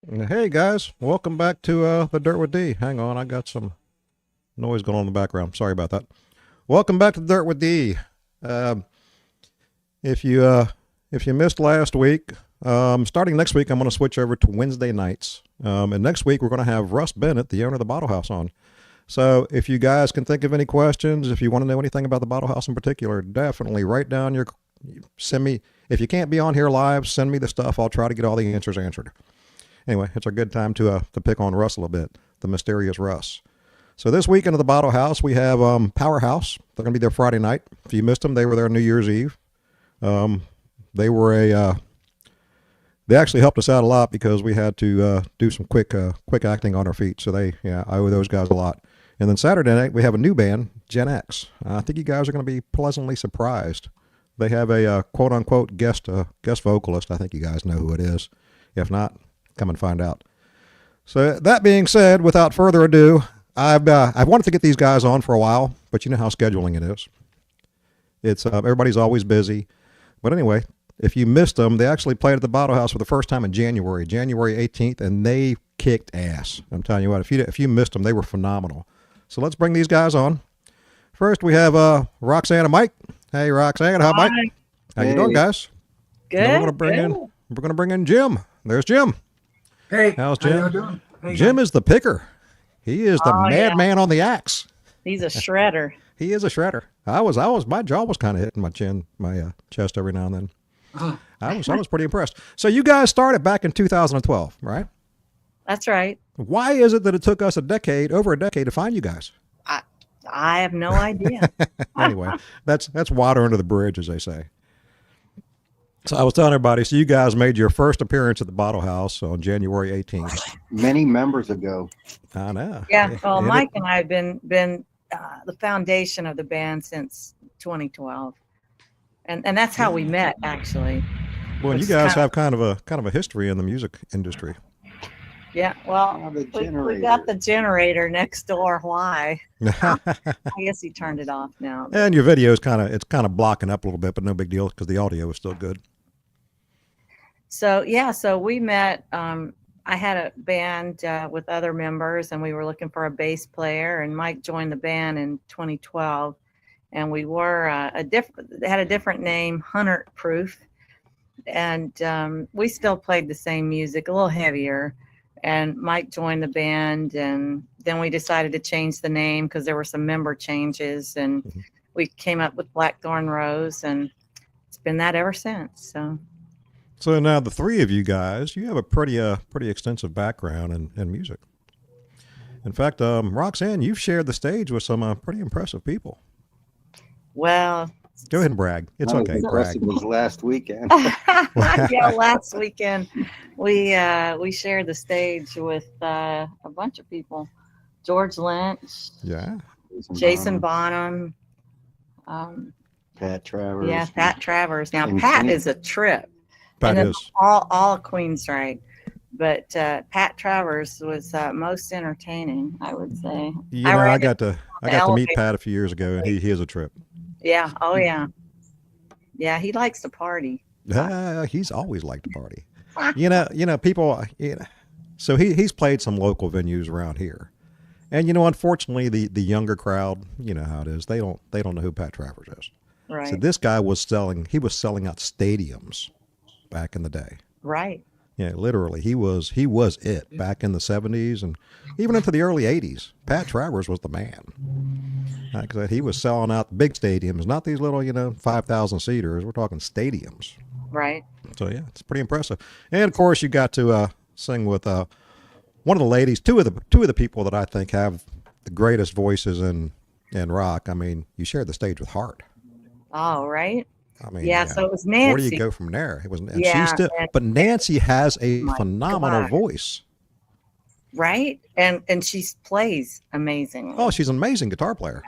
Hey guys, welcome back to the Dirt with D. Hang on, I got some noise going on in the background. Sorry about that. Welcome back to the Dirt with D. Uh, if you if you missed last week, starting next week, I'm going to switch over to Wednesday nights. And next week we're going to have Russ Bennett, the owner of the Bottle House, on. So if you guys can think of any questions, if you want to know anything about the Bottle House in particular, definitely write down your send me. If you can't be on here live, send me the stuff. I'll try to get all the answers answered. Anyway, it's a good time to pick on Russ a little bit, the mysterious Russ. So this weekend at the Bottle House, we have Powerhouse. They're going to be there Friday night. If you missed them, they were there New Year's Eve. Um, they were they actually helped us out a lot because we had to do some quick acting on our feet. So I owe those guys a lot. And then Saturday night we have a new band, Gen X. I think you guys are going to be pleasantly surprised. They have a quote unquote guest vocalist. I think you guys know who it is. If not, come and find out. So that being said, without further ado, I've wanted to get these guys on for a while, but you know how scheduling it is. It's everybody's always busy. But anyway, if you missed them, they actually played at the Bottle House for the first time in January 18th, and they kicked ass. I'm telling you what, if you missed them, they were phenomenal. So let's bring these guys on. First, we have Roxanne and Mike. Hey, Roxanne, how Mike? How you doing, guys? Good. We're gonna bring in Jim. There's Jim. Hey, how's how Jim? y'all doing? Jim is the picker. He is the madman on the axe. He's a shredder. He is a shredder. My jaw was kind of hitting my chest every now and then. I was pretty impressed. So you guys started back in 2012, right? That's right. Why is it that it took us over a decade to find you guys? I have no idea. Anyway, that's water under the bridge, as they say. So I was telling everybody, so you guys made your first appearance at the Bottle House on January 18th. Many members ago. I know. Yeah. Well, Mike and I have been the foundation of the band since 2012, and that's how we met, actually. Well, you guys have kind of a history in the music industry. Yeah. Well, we got the generator next door. Why? I guess he turned it off now. And your video is kind of blocking up a little bit, but no big deal because the audio is still good. So we met. I had a band with other members, and we were looking for a bass player. And Mike joined the band in 2012, and we were had a different name, Hunter Proof, and we still played the same music, a little heavier. And Mike joined the band, and then we decided to change the name because there were some member changes, and we came up with Black Thorn Rose, and it's been that ever since. So now the three of you guys, you have a pretty extensive background in music. In fact, Roxanne, you've shared the stage with some pretty impressive people. Well, go ahead and brag. It's Not okay. as impressive as last weekend. yeah, last weekend we shared the stage with a bunch of people: George Lynch, Jason Bonham, Pat Travers. Yeah, Pat Travers. Now Pat is a trip. Pat and is all Queens, right? But Pat Travers was most entertaining, I would say. I got to meet Pat a few years ago, and he is a trip. Yeah. Oh yeah. Yeah, he likes to party. He's always liked to party. People. So he's played some local venues around here, and unfortunately, the younger crowd, you know how it is. They don't know who Pat Travers is. Right. So this guy was selling out stadiums back in the day. Right. Yeah, literally, he was it back in the 70s and even into the early 80s. Pat Travers was the man. Like I said, he was selling out big stadiums, not these little 5,000 seaters. We're talking stadiums. Right. So yeah, it's pretty impressive. And of course, you got to sing with one of the ladies, two of the people that I think have the greatest voices in rock. I mean, you shared the stage with Hart. Oh, right. I mean, yeah. So it was Nancy. Where do you go from there? It was, but Nancy has a phenomenal voice, right? And she plays amazingly. Oh, she's an amazing guitar player.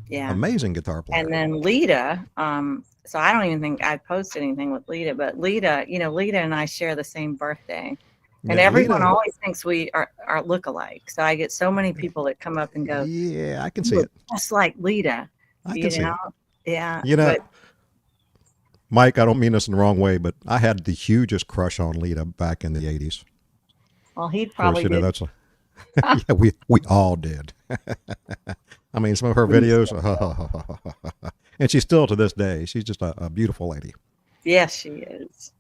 Yeah, amazing guitar player. And then Lita. So I don't even think I posted anything with Lita, but Lita, Lita and I share the same birthday, and everyone always thinks we are look alike. So I get so many people that come up and go, "Yeah, I can see it," just like Lita. I can see it. Yeah. Mike, I don't mean this in the wrong way, but I had the hugest crush on Lita back in the 80s. Well, he Of course, probably did. that's yeah, we all did. I mean, some of her videos, and she's still to this day. She's just a beautiful lady. Yes, she is.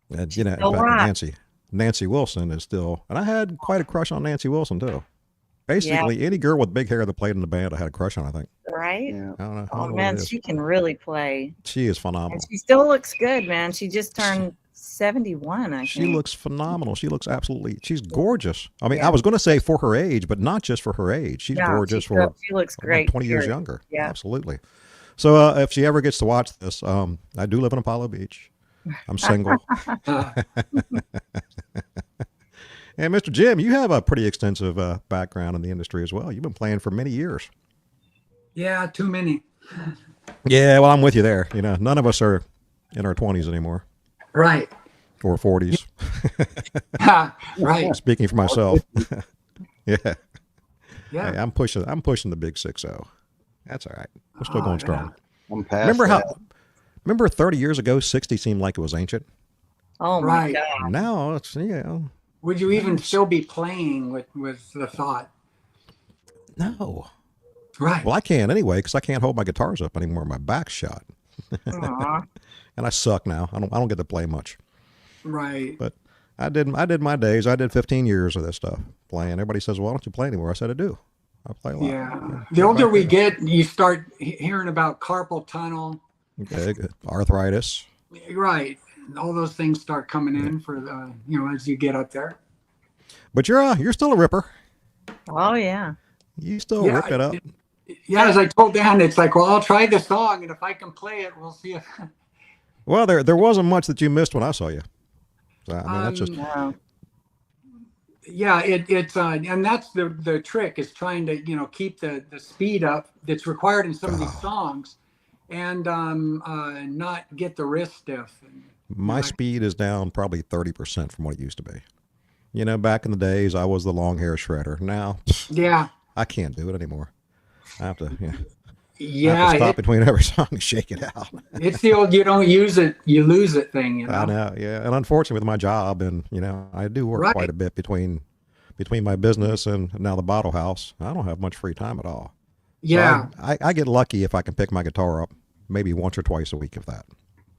And She's in still fact, right. Nancy Wilson is still, and I had quite a crush on Nancy Wilson too. Yeah, Basically, any girl with big hair that played in the band, I had a crush on. I think. right. Yeah. I Oh don't know what man, it is. she can really play, She is and phenomenal. she still looks good, man. She just She, turned 71, I she think. looks phenomenal. She looks absolutely. She's gorgeous. I mean, I Yeah. was going to say for her age, but not just for her age. She's No, gorgeous for she looks like great. 20 years Period. younger. Yeah. Absolutely. So if she ever gets to watch this, I do live in Apollo Beach. I'm single. Uh, And Mr. Jim, you have a pretty extensive background in the industry as well. You've been playing for many years. yeah, too many. Yeah, well, I'm with you there. You know, none of us are in our 20s anymore Right. or 40s. Right. Speaking for myself. Yeah. Hey, Yeah. I'm pushing the big 6-0. That's all right. We're still Oh, going yeah. strong. I'm past Remember that. remember 30 years ago 60 seemed like it was ancient. Oh my Right. God. Now it's Would you even still be playing with the thought? no. Right. Well, I can't anyway because I can't hold my guitars up anymore. My back's shot. Aw. And I suck now. I don't get to play much. Right. But I did my days. I did 15 years of this stuff playing. Everybody says, "Why don't you play anymore?" I said, "I do. I play a lot." Yeah. The older we get, you start hearing about carpal tunnel. Okay, good. Arthritis. Right. All those things start coming in for the, as you get up there. But you're still a ripper. Oh yeah. You still Yeah, rip it up. Yeah, as I told Dan, it's like, well, I'll try the song, and if I can play it, we'll see if. Well, there wasn't much that you missed when I saw you. So, I mean, that's just No. Yeah, it's and that's the trick is trying to keep the speed up that's required in some of these songs, and not get the wrist stiff. And, my speed is down probably 30% from what it used to be. You know, back in the days, I was the long hair shredder. Now, yeah, I can't do it anymore. I have to, I have yeah, to stop between every song and shake it out. it's the old you don't use it, you lose it thing. I know, yeah. And unfortunately, with my job, and I do work Right. quite a bit between my business and now the bottle house. I don't have much free time at all. So Yeah, I get lucky if I can pick my guitar up maybe once or twice a week, if that.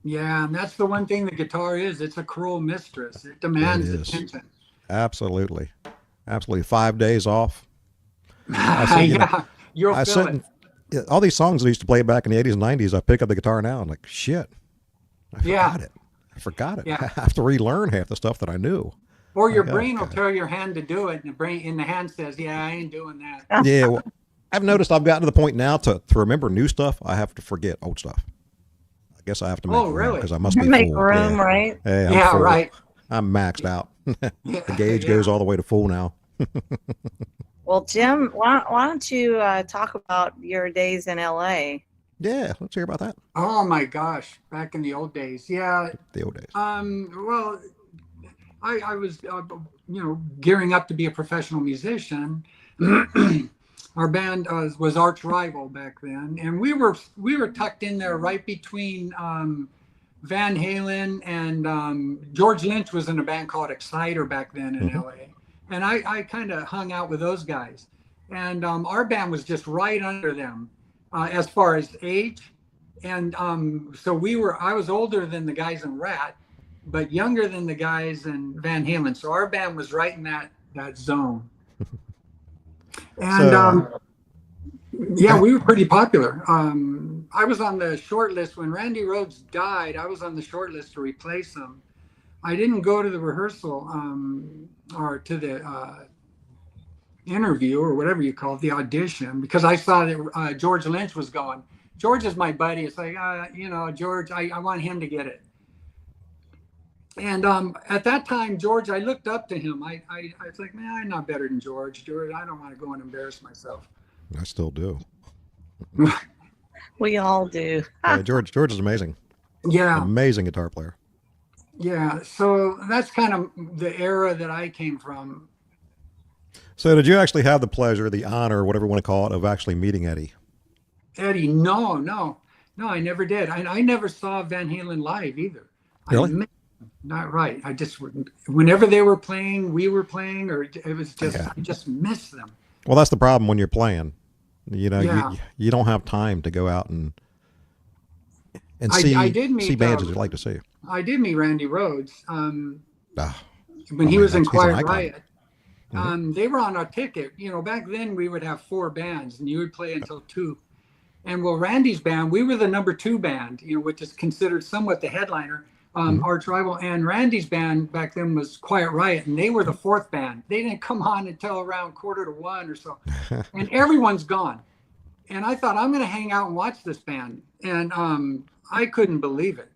yeah, and that's the one thing the guitar is. It's a cruel mistress. It It demands is. attention. Absolutely, absolutely. 5 days off. said, Yeah, you'll I feel sit it. and all these songs I used to play back in the 80s and 90s. I pick up the guitar now and like shit. I Yeah. forgot it. I forgot it. Yeah. I have to relearn half the stuff that I knew. Or your Yeah, brain will okay. tell your hand to do it, and the hand says, "Yeah, I ain't doing that." Yeah, well, I've noticed I've gotten to the point now to remember new stuff. I have to forget old stuff. I guess I have to make Oh, room really? because I must be Make full. room, Yeah. right? Hey, I'm Yeah, full. right. I'm maxed out. The Yeah, gauge yeah. goes all the way to full now. Well, Jim, why don't you talk about your days in LA? Yeah, let's hear about that. Oh my gosh, back in the old days. Yeah. The old days. Well, I was, gearing up to be a professional musician. Our band was arch rival back then, and we were tucked in there right between Van Halen and George Lynch was in a band called Exciter back then in Mhm. LA, and I kind of hung out with those guys, and our band was just right under them as far as age, and so I was older than the guys in Rat, but younger than the guys in Van Halen, so our band was right in that zone. And So- yeah, we were pretty popular. I was on the short list when Randy Rhoads died. I was on the short list to replace him. I didn't go to the rehearsal or to the interview or whatever you call it, the audition, because I saw that George Lynch was going. George is my buddy. It's like, George, I want him to get it. And at that time, George, I looked up to him. I was like, man, I'm not better than George. George, I don't want to go and embarrass myself. I still do. We all do. George is amazing. Yeah, Amazing guitar player. yeah. So that's kind of the era that I came from. So did you actually have the pleasure, the honor, whatever you want to call it, of actually meeting Eddie? Eddie, no, I never did. I never saw Van Halen live either. Really? not right. I just, whenever they were playing, we were playing, or it was just, Yeah. I just miss them. Well, that's the problem when you're playing. You know, Yeah. you don't have time to go out and I did see meet, bands that you like to see. I did meet Randy Rhodes Ah, when I he mean, was in he's an Quiet icon. Riot. They were on a ticket. You know, back then we would have 4 bands and you would play until 2. And well, Randy's band, we were the number 2 band, you know, which is considered somewhat the headliner, our tribal. And Randy's band back then was Quiet Riot, and they were the 4th band. They didn't come on until around 1:45 or so. And everyone's gone. And I thought, I'm going to hang out and watch this band. And I couldn't believe it.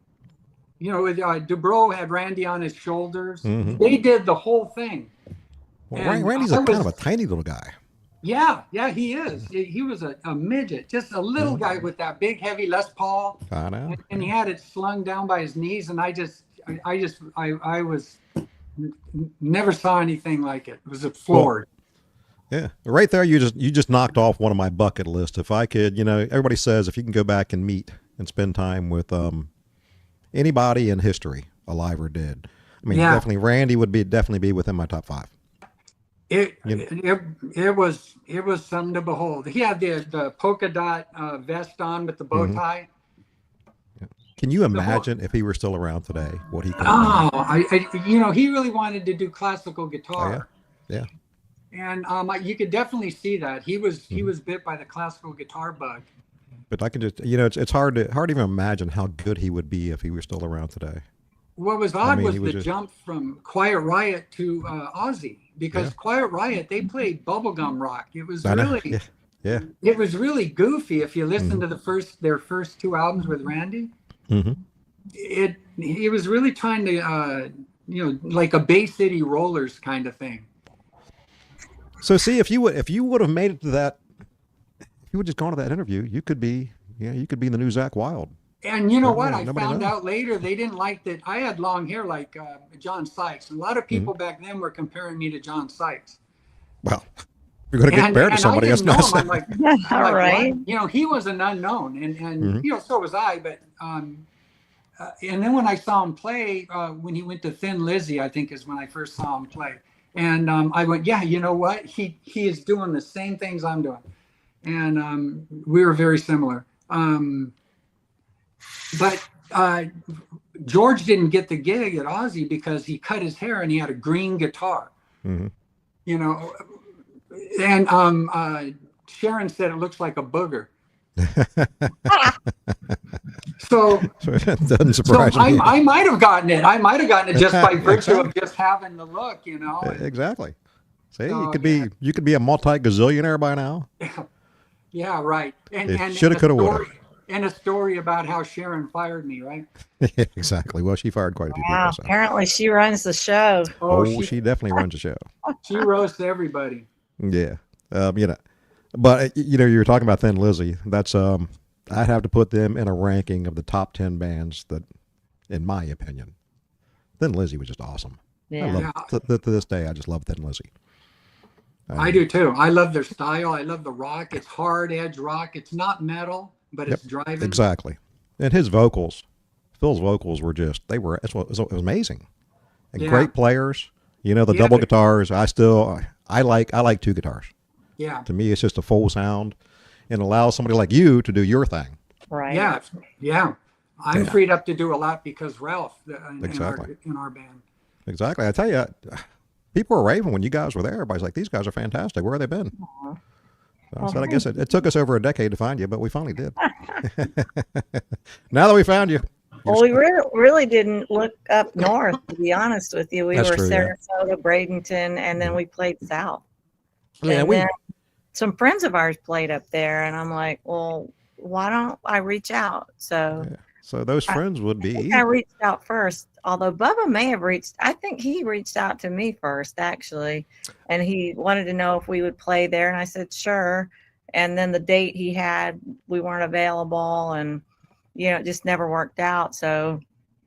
You know, Dubrow had Randy on his shoulders. They did the whole thing. Well, And Randy's kind of a tiny little guy. Yeah, he is. He was a midget, just a little guy with that big, heavy Les Paul. I know. And he had it slung down by his knees. And I never saw anything like it. It was floored. Yeah, right there. You just knocked off one of my bucket list. If I could, you know, everybody says if you can go back and meet and spend time with anybody in history, alive or dead. I mean, definitely Randy would definitely be within my top 5. It was something to behold. He had the polka dot vest on with the bow tie. Can you imagine if he were still around today, what he could you know, he really wanted to do classical guitar. Oh, yeah. And you could definitely see that he was bit by the classical guitar bug. But I can just, you know, it's hard to even imagine how good he would be if he were still around today. What was odd was the jump from Quiet Riot to Ozzy, because Quiet Riot, they played bubblegum rock. It was really, it was really goofy. If you listen to their first 2 albums with Randy, he was really trying to, you know, like a Bay City Rollers kind of thing. So see, if you would have made it to that, if you would just gone to that interview, you could be the new Zakk Wylde. And you know what? I found out later they didn't like that I had long hair like John Sykes. A lot of people back then were comparing me to John Sykes. Well, you're going to get compared to somebody else. I'm like, all right. What? You know, he was an unknown, and you know, so was I. But and then when I saw him play, when he went to Thin Lizzy, I think is when I first saw him play. And I went, yeah, you know what? He is doing the same things I'm doing, and we were very similar. But George didn't get the gig at Ozzy because he cut his hair and he had a green guitar. You know, and Sharon said it looks like a booger. So it doesn't surprise me. I might have gotten it. I might have gotten it just by virtue of just having the look, you know. Exactly. See, you could be a multi-gazillionaire by now. Yeah, right. And shoulda, coulda, woulda. And a story about how Sharon fired me, right? Yeah, exactly. Well, she fired quite a few people. So. Apparently she runs the show. Oh, she definitely runs the show. She roasts everybody. Yeah. You know, but you know, you were talking about Thin Lizzy. That's I'd have to put them in a ranking of the top 10 bands that, in my opinion, Thin Lizzy was just awesome. Yeah. To this day, I just love Thin Lizzy. I do too. I love their style. I love the rock. It's hard edge rock. It's not metal, but it's driving. Exactly. And his vocals, Phil's vocals were just, it was amazing. And great players. You know, the double guitars, I like 2 guitars. Yeah. To me, it's just a full sound and allows somebody like you to do your thing. Right. Yeah. Yeah. I'm freed up to do a lot because Ralph in our band. Exactly. I tell you, people were raving when you guys were there. Everybody's like, these guys are fantastic. Where have they been? So I said, I guess it took us over a decade to find you, but we finally did. Now that we found you. Well, we really didn't look up north, to be honest with you. That's were true, Sarasota, Bradenton, and then we played south. Yeah, and then some friends of ours played up there, and I'm like, well, why don't I reach out? So those friends would be. I reached out first, although Bubba may have I think he reached out to me first, actually, and he wanted to know if we would play there, and I said, sure. And then the date he had, we weren't available, and, you know, it just never worked out. So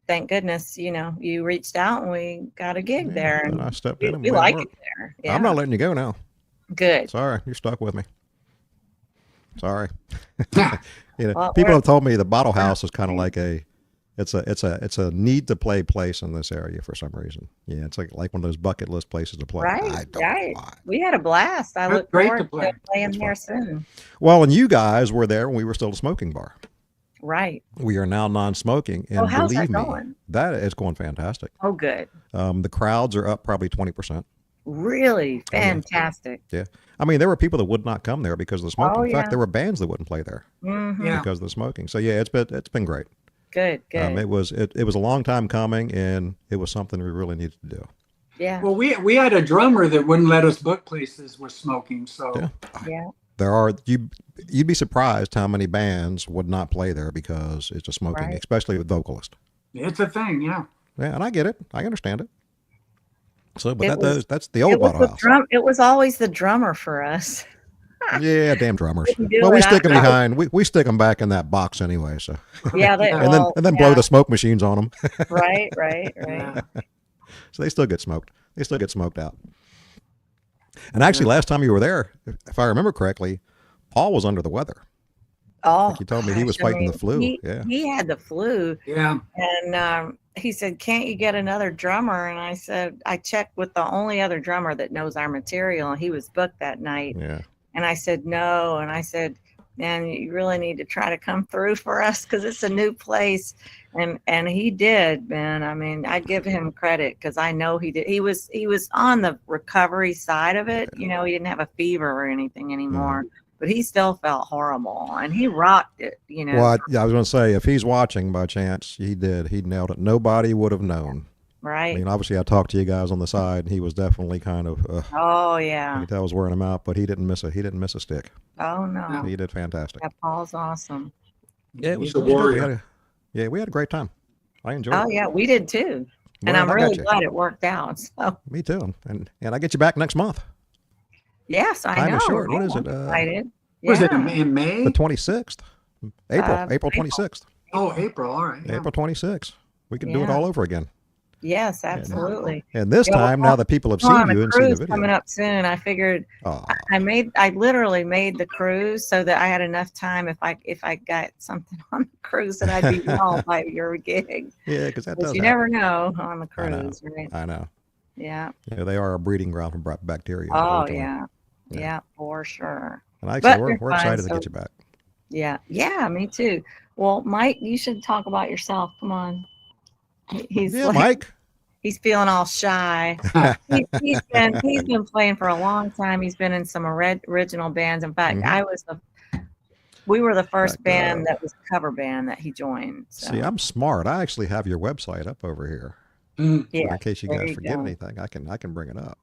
thank goodness, you know, you reached out and we got a gig there. And I stepped in and we like it there. Yeah. I'm not letting you go now. Good. Sorry, you're stuck with me. Sorry. You know, people have told me the Bottle House is kind of like a it's a need to play place in this area for some reason. Yeah, it's like one of those bucket list places to play. Right, I don't right. know why. We had a blast. I That's look great forward to play. to playing It's there fun. soon. Well, and you guys were there when we were still a smoking bar. Right. We are now non-smoking, Oh, and how's believe that me, going? that is going fantastic. Oh, good. The crowds are up probably 20%. Really Oh, yeah. fantastic. Yeah. I mean, there were people that would not come there because of the smoking. Oh, In fact, yeah. there were bands that wouldn't play there Mm-hmm. Yeah. because of the smoking. So yeah, it's been great. Good, good. It was a long time coming, and it was something we really needed to do. Yeah, Well, we had a drummer that wouldn't let us book places with smoking. So Yeah. yeah. There are you'd be surprised how many bands would not play there because it's a smoking, Right. especially with vocalists. it's a thing. Yeah. Yeah, and I get it. I understand it. So, but It was- that's the old bottle house. It was always the drummer for us. Yeah, damn drummers. Couldn't do Well, we it. stick them I was- behind. We stick them back in that box anyway. So, Yeah, they And and then yeah, blow the smoke machines on them, right, right. Yeah. so they still get smoked. They still get smoked out. And actually, last time you were there, if I remember correctly, Paul was under the weather. Oh, Like you told me he was gosh, I fighting the mean, flu. He, Yeah. he had the flu, Yeah. and he said, "Can't you get another drummer?" And I said, "I checked with the only other drummer that knows our material, and he was booked that night." Yeah. And I said, "No," and I said, "Man, you really need to try to come through for us because it's a new place." And he did, man. I mean, I give him credit because I know he did. He was on the recovery side of it. You know, he didn't have a fever or anything anymore, but he still felt horrible, and he rocked it. You know, Well, I was going to say, if he's watching by chance, he did. He nailed it. Nobody would have known. I right? mean, obviously, I talked to you guys on the side, and he was definitely kind of. Oh I yeah. could tell I was wearing him out, but he didn't miss a stick. Oh no. He did fantastic. Yeah, Paul's awesome. Yeah, He's a it was good. warrior. We had a great time. I enjoyed Oh it. yeah, we did too. And Well, I'm I got really you. glad it worked out. So Me too. And I get you back next month, yes, I Time know. is short. What right? is it? I'm excited. Was it Yeah. in May? the 26th, April April. 26th, Oh, April. All right. Yeah. April 26th. We could do it Yeah. all over again. Yes, absolutely. And this Yeah, time, now that people have Go on seen a you and seen the cruise video, coming up soon. I figured oh, I literally made the cruise so that I had enough time if I got something on the cruise that I'd be well by your gig. yeah, because that Because does you happen. never know on the I know. cruise, right? I know. Yeah. Yeah, they are a breeding ground for bacteria. Oh unfortunately. yeah. Yeah. Yeah, for sure. And actually, But we're they're excited fine, to get so- you back. Yeah. Yeah, me too. Well, Mike, you should talk about yourself. Come on. He's Yeah, like, Mike. he's feeling all shy. He's been playing for a long time. He's been in some original bands. In fact, Mhm. we were the first Fact, band that was a cover band that he joined. So, See, I'm smart. I actually have your website up over here. Mm. So yeah, in case you there guys you forget go. anything, I can bring it up.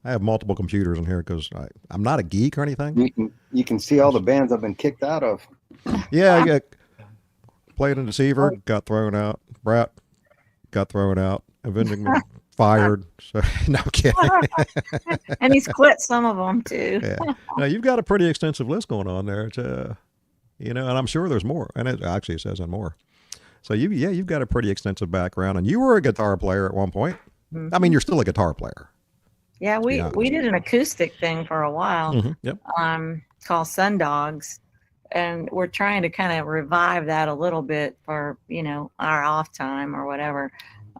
I have multiple computers in here because I'm not a geek or anything. You can see all the bands I've been kicked out of. Yeah, I played in Deceiver, got thrown out. Brat got thrown out. Avenging me, fired. So no I'm kidding. And he's quit some of them too. Yeah. Now you've got a pretty extensive list going on there. And I'm sure there's more. And it actually says and more. So you've got a pretty extensive background, and you were a guitar player at one point. I mean, you're still a guitar player. Yeah, we Yeah. did an acoustic thing for a while, Yep. called Sundogs, and we're trying to kind of revive that a little bit for our off time or whatever.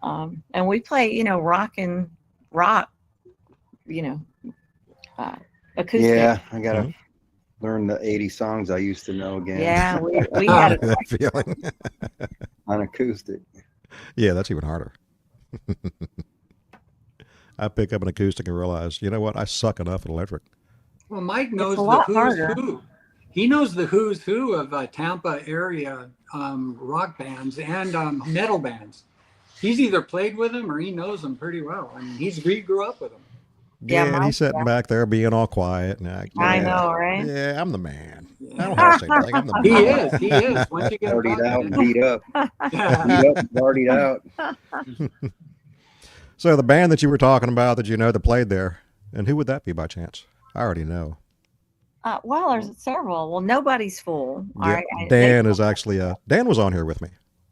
And we play rock, acoustic. Yeah, I gotta Mhm. learn the 80 songs I used to know again. Yeah, we had a That feeling. On acoustic. Yeah, that's even harder. I pick up an acoustic and realize, you know what? I suck enough at electric. Well, Mike knows a the lot who's harder. who. He knows the who's who of Tampa area rock bands and metal bands. He's either played with them or he knows them pretty well. I mean, he grew up with them. Yeah, and he's sitting back there being all quiet. And I know, right? Yeah, I'm the man. I don't have to say anything. I'm the He man. is. He is. Once you get him Partied out and talking, beat up. yeah. Beat up and partied out. So the band that you were talking about that played there, and who would that be by chance? I already know. Well, there's several. Well, Nobody's Full. Yeah, Dan is actually Dan was on here with me.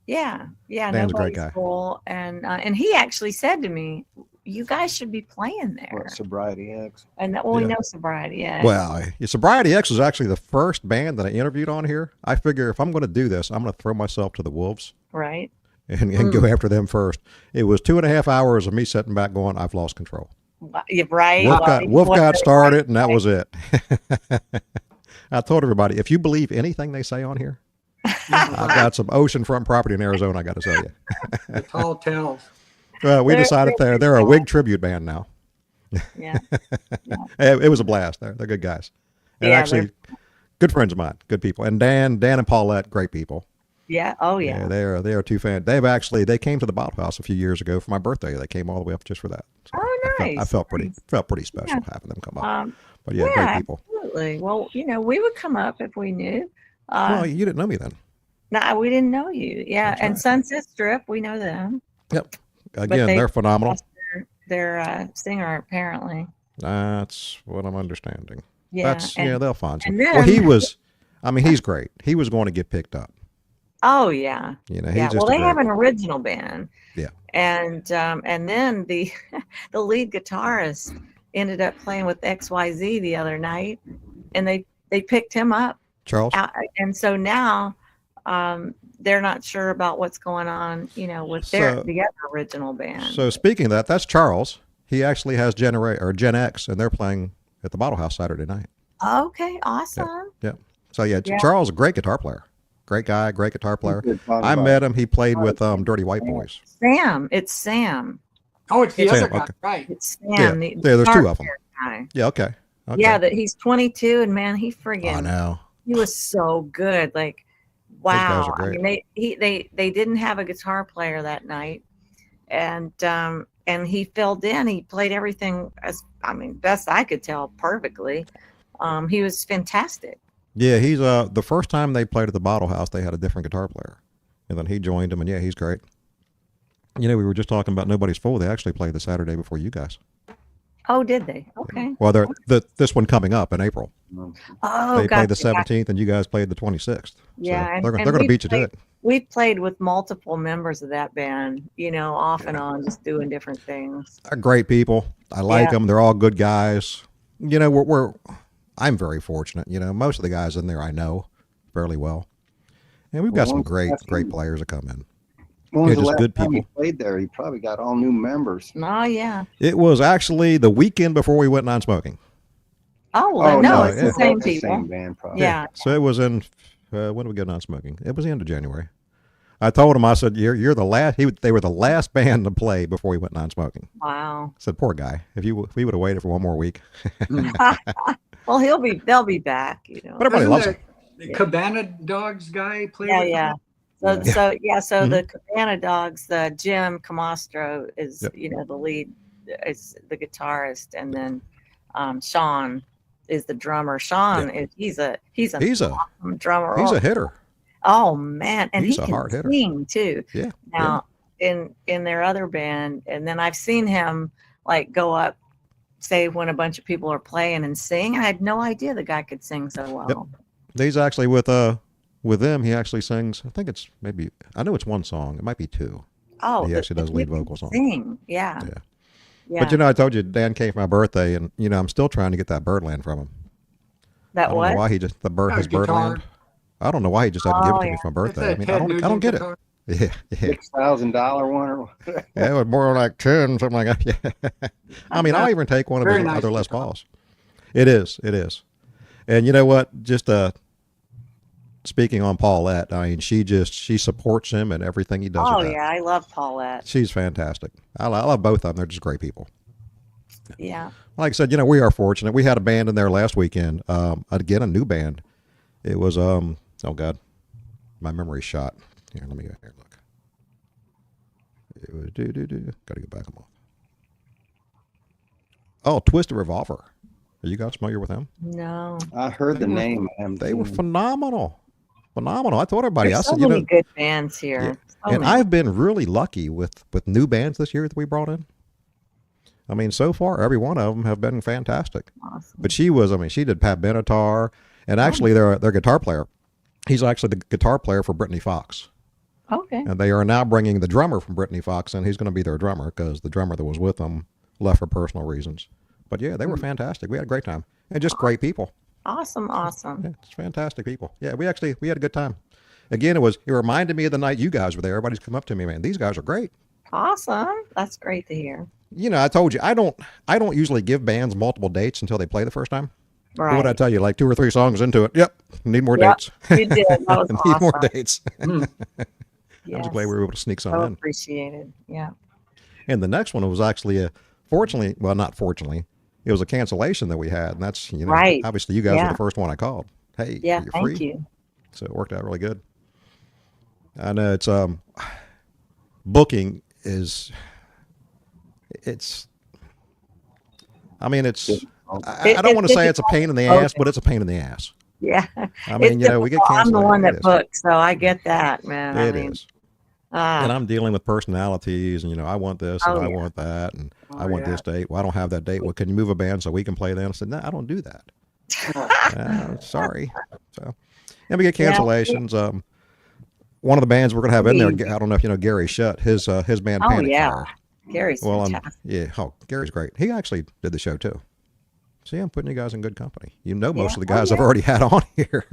Yeah, Dan's a great Nobody's guy. Full, and he actually said to me, you guys should be playing there. What, Sobriety X? And that, well, we Yeah. know Sobriety. Yeah. Well, Sobriety X was actually the first band that I interviewed on here. I figure if I'm going to do this, I'm going to throw myself to the wolves Right. and go after them first. It was 2.5 hours of me sitting back going, I've lost control. You're right. Wolf got started, and that was it. I told everybody, if you believe anything they say on here, I've got some oceanfront property in Arizona, I got to tell you. The tall tales. Well, we decided they're a wig tribute band now. Yeah. It was a blast. They're good guys. And Yeah, actually, good friends of mine, good people. And Dan and Paulette, great people. Yeah. Oh, yeah. They are two fans. They came to the Bottle House a few years ago for my birthday. They came all the way up just for that. So Oh, nice. I felt pretty special Yeah. having them come up. But yeah, yeah, great people. absolutely. Well, we would come up if we knew. Well, you didn't know me then. No, we didn't know you. Yeah. That's And right. Sunset Strip, we know them. Yep. Again, they they're phenomenal. lost their singer, apparently. That's what I'm understanding. Yeah. They'll find some. and then- Well, he's great. He was going to get picked up. Oh, yeah. He's Yeah. just Well, a they great- have an original band. Yeah. And then the the lead guitarist ended up playing with XYZ the other night, and they picked him up. Charles. And so now they're not sure about what's going on, with the other original band. So speaking of that, that's Charles. He actually has Gen X, and they're playing at the Bottle House Saturday night. Okay, awesome. Yeah. So yeah, Yeah. Charles is a great guitar player. Great guy, great guitar player. Good talk I about met him. He played with Dirty White Boys. Sam, it's Sam. Oh, it's the Sam, other guy, okay. right? It's Yeah, Sam. there's two of them. Guy. Yeah. Okay. Yeah, that he's 22, and man, he I friggin' know. he was so good. Like, guys wow. are I great. mean, they didn't have a guitar player that night, and he filled in. He played everything best I could tell perfectly. He was fantastic. Yeah, he's the first time they played at the Bottle House, they had a different guitar player, and then he joined them, and yeah, he's great. We were just talking about Nobody's Fool. They actually played the Saturday before you guys. Oh, did they? Okay. Well, this one coming up in April. Oh, They played the gotcha. 17th, and you guys played the 26th. Yeah, so and they're going to beat you to it. We've played with multiple members of that band, off and on, just doing different things. They're great people. I like them. They're all good guys. I'm very fortunate. Most of the guys in there I know fairly well, and we've got some great players that come in. When was Yeah, the just last good time you people. played there? You probably got all new members. Oh, yeah. It was actually the weekend before we went non-smoking. Oh, well, no, it's the yeah. same It's the people. Same band, probably. Yeah. So it was in when did we go non-smoking? It was the end of January. I told him, I said, "You're the last." They were the last band to play before we went non-smoking. Wow. I said, "Poor guy. If we would have waited for one more week." Well, they'll be back, But everybody loves him. The Cabana Dogs guy played. Yeah, with yeah. them? So Mm-hmm. the Cabana Dogs, the Jim Camastro is, Yep. the lead, is the guitarist, and then Sean is the drummer. Sean is he's a awesome drummer. He's a hitter. Oh man, and He's he a can hard hitter. sing too. Yeah. Now in their other band, and then I've seen him like go up, say when a bunch of people are playing and sing. I had no idea the guy could sing so well. He's actually with them. He actually sings. I think I know it's one song. It might be two. Oh, He actually does he lead can vocals on it. Sing, yeah. Yeah. Yeah. But I told you Dan came for my birthday, and I'm still trying to get that Birdland from him. That I don't what? know why he just his guitar. Birdland. I don't know why he just hadn't given it to me yeah. for my That's birthday. I that mean, Ted I don't Nugent get guitar. it. Yeah. $6,000 one or what? Yeah, it was more like 10, something like that. Yeah. I mean, I'll even take one of Very his nice other Les guitar. Pauls. It is. And you know what? Just speaking on Paulette, I mean, she supports him and everything he does. Oh with that. yeah, I love Paulette. She's fantastic. I love both of them. They're just great people. Yeah. Like I said, we are fortunate. We had a band in there last weekend. Again, a new band. It was oh God, my memory's shot. Here, let me go here and look. It was Got to go back a month. Oh, Twisted Revolver. Are you guys familiar with them? No. I heard the name. I haven't They were seen phenomenal. I told everybody. There's I so said, many good bands here. Yeah. So and many. I've been really lucky with new bands this year that we brought in. I mean, so far every one of them have been fantastic. Awesome. But she did Pat Benatar, and actually their guitar player, he's actually the guitar player for Brittany Fox. Okay. And they are now bringing the drummer from Brittany Fox, and he's going to be their drummer because the drummer that was with them left for personal reasons. But yeah, they were fantastic. We had a great time, and just great people. Awesome. Yeah, it's fantastic people. Yeah, we had a good time. Again, it reminded me of the night you guys were there. Everybody's come up to me, man. These guys are great. Awesome. That's great to hear. You know, I told you I don't usually give bands multiple dates until they play the first time. Right. But what I tell you, like 2 or 3 songs into it, yep, need more dates. You did. That was Need awesome. more dates. I Yes. was glad we were able to sneak some So in. appreciated. Yeah. And the next one was actually fortunately, well, not fortunately, it was a cancellation that we had, and that's Right. obviously you guys Yeah. were the first one I called. Hey, Yeah. you're Thank free. you. So it worked out really good. I know it's booking is it's. I mean, it's. I don't want to say it's a pain in the ass, but it's a pain in the ass. Yeah. I mean, It's we get difficult. canceled. I'm the one It that is. books, so I get that, man. It is. And I'm dealing with personalities, and I want this, and Oh, I yeah. want that, and Oh, I want yeah. this date. Well, I don't have that date. Well, can you move a band so we can play then? I said, no, I don't do that. Sorry. So, and we get Yeah. cancellations. One of the bands we're going to have in there, Please. I don't know if you know Gary Shutt, his band Oh, Panic yeah. Fire. Gary's Well, fantastic. yeah, Gary's great. He actually did the show too. See, I'm putting you guys in good company. You know most Yeah. of the Oh, guys I've yeah. already had on here.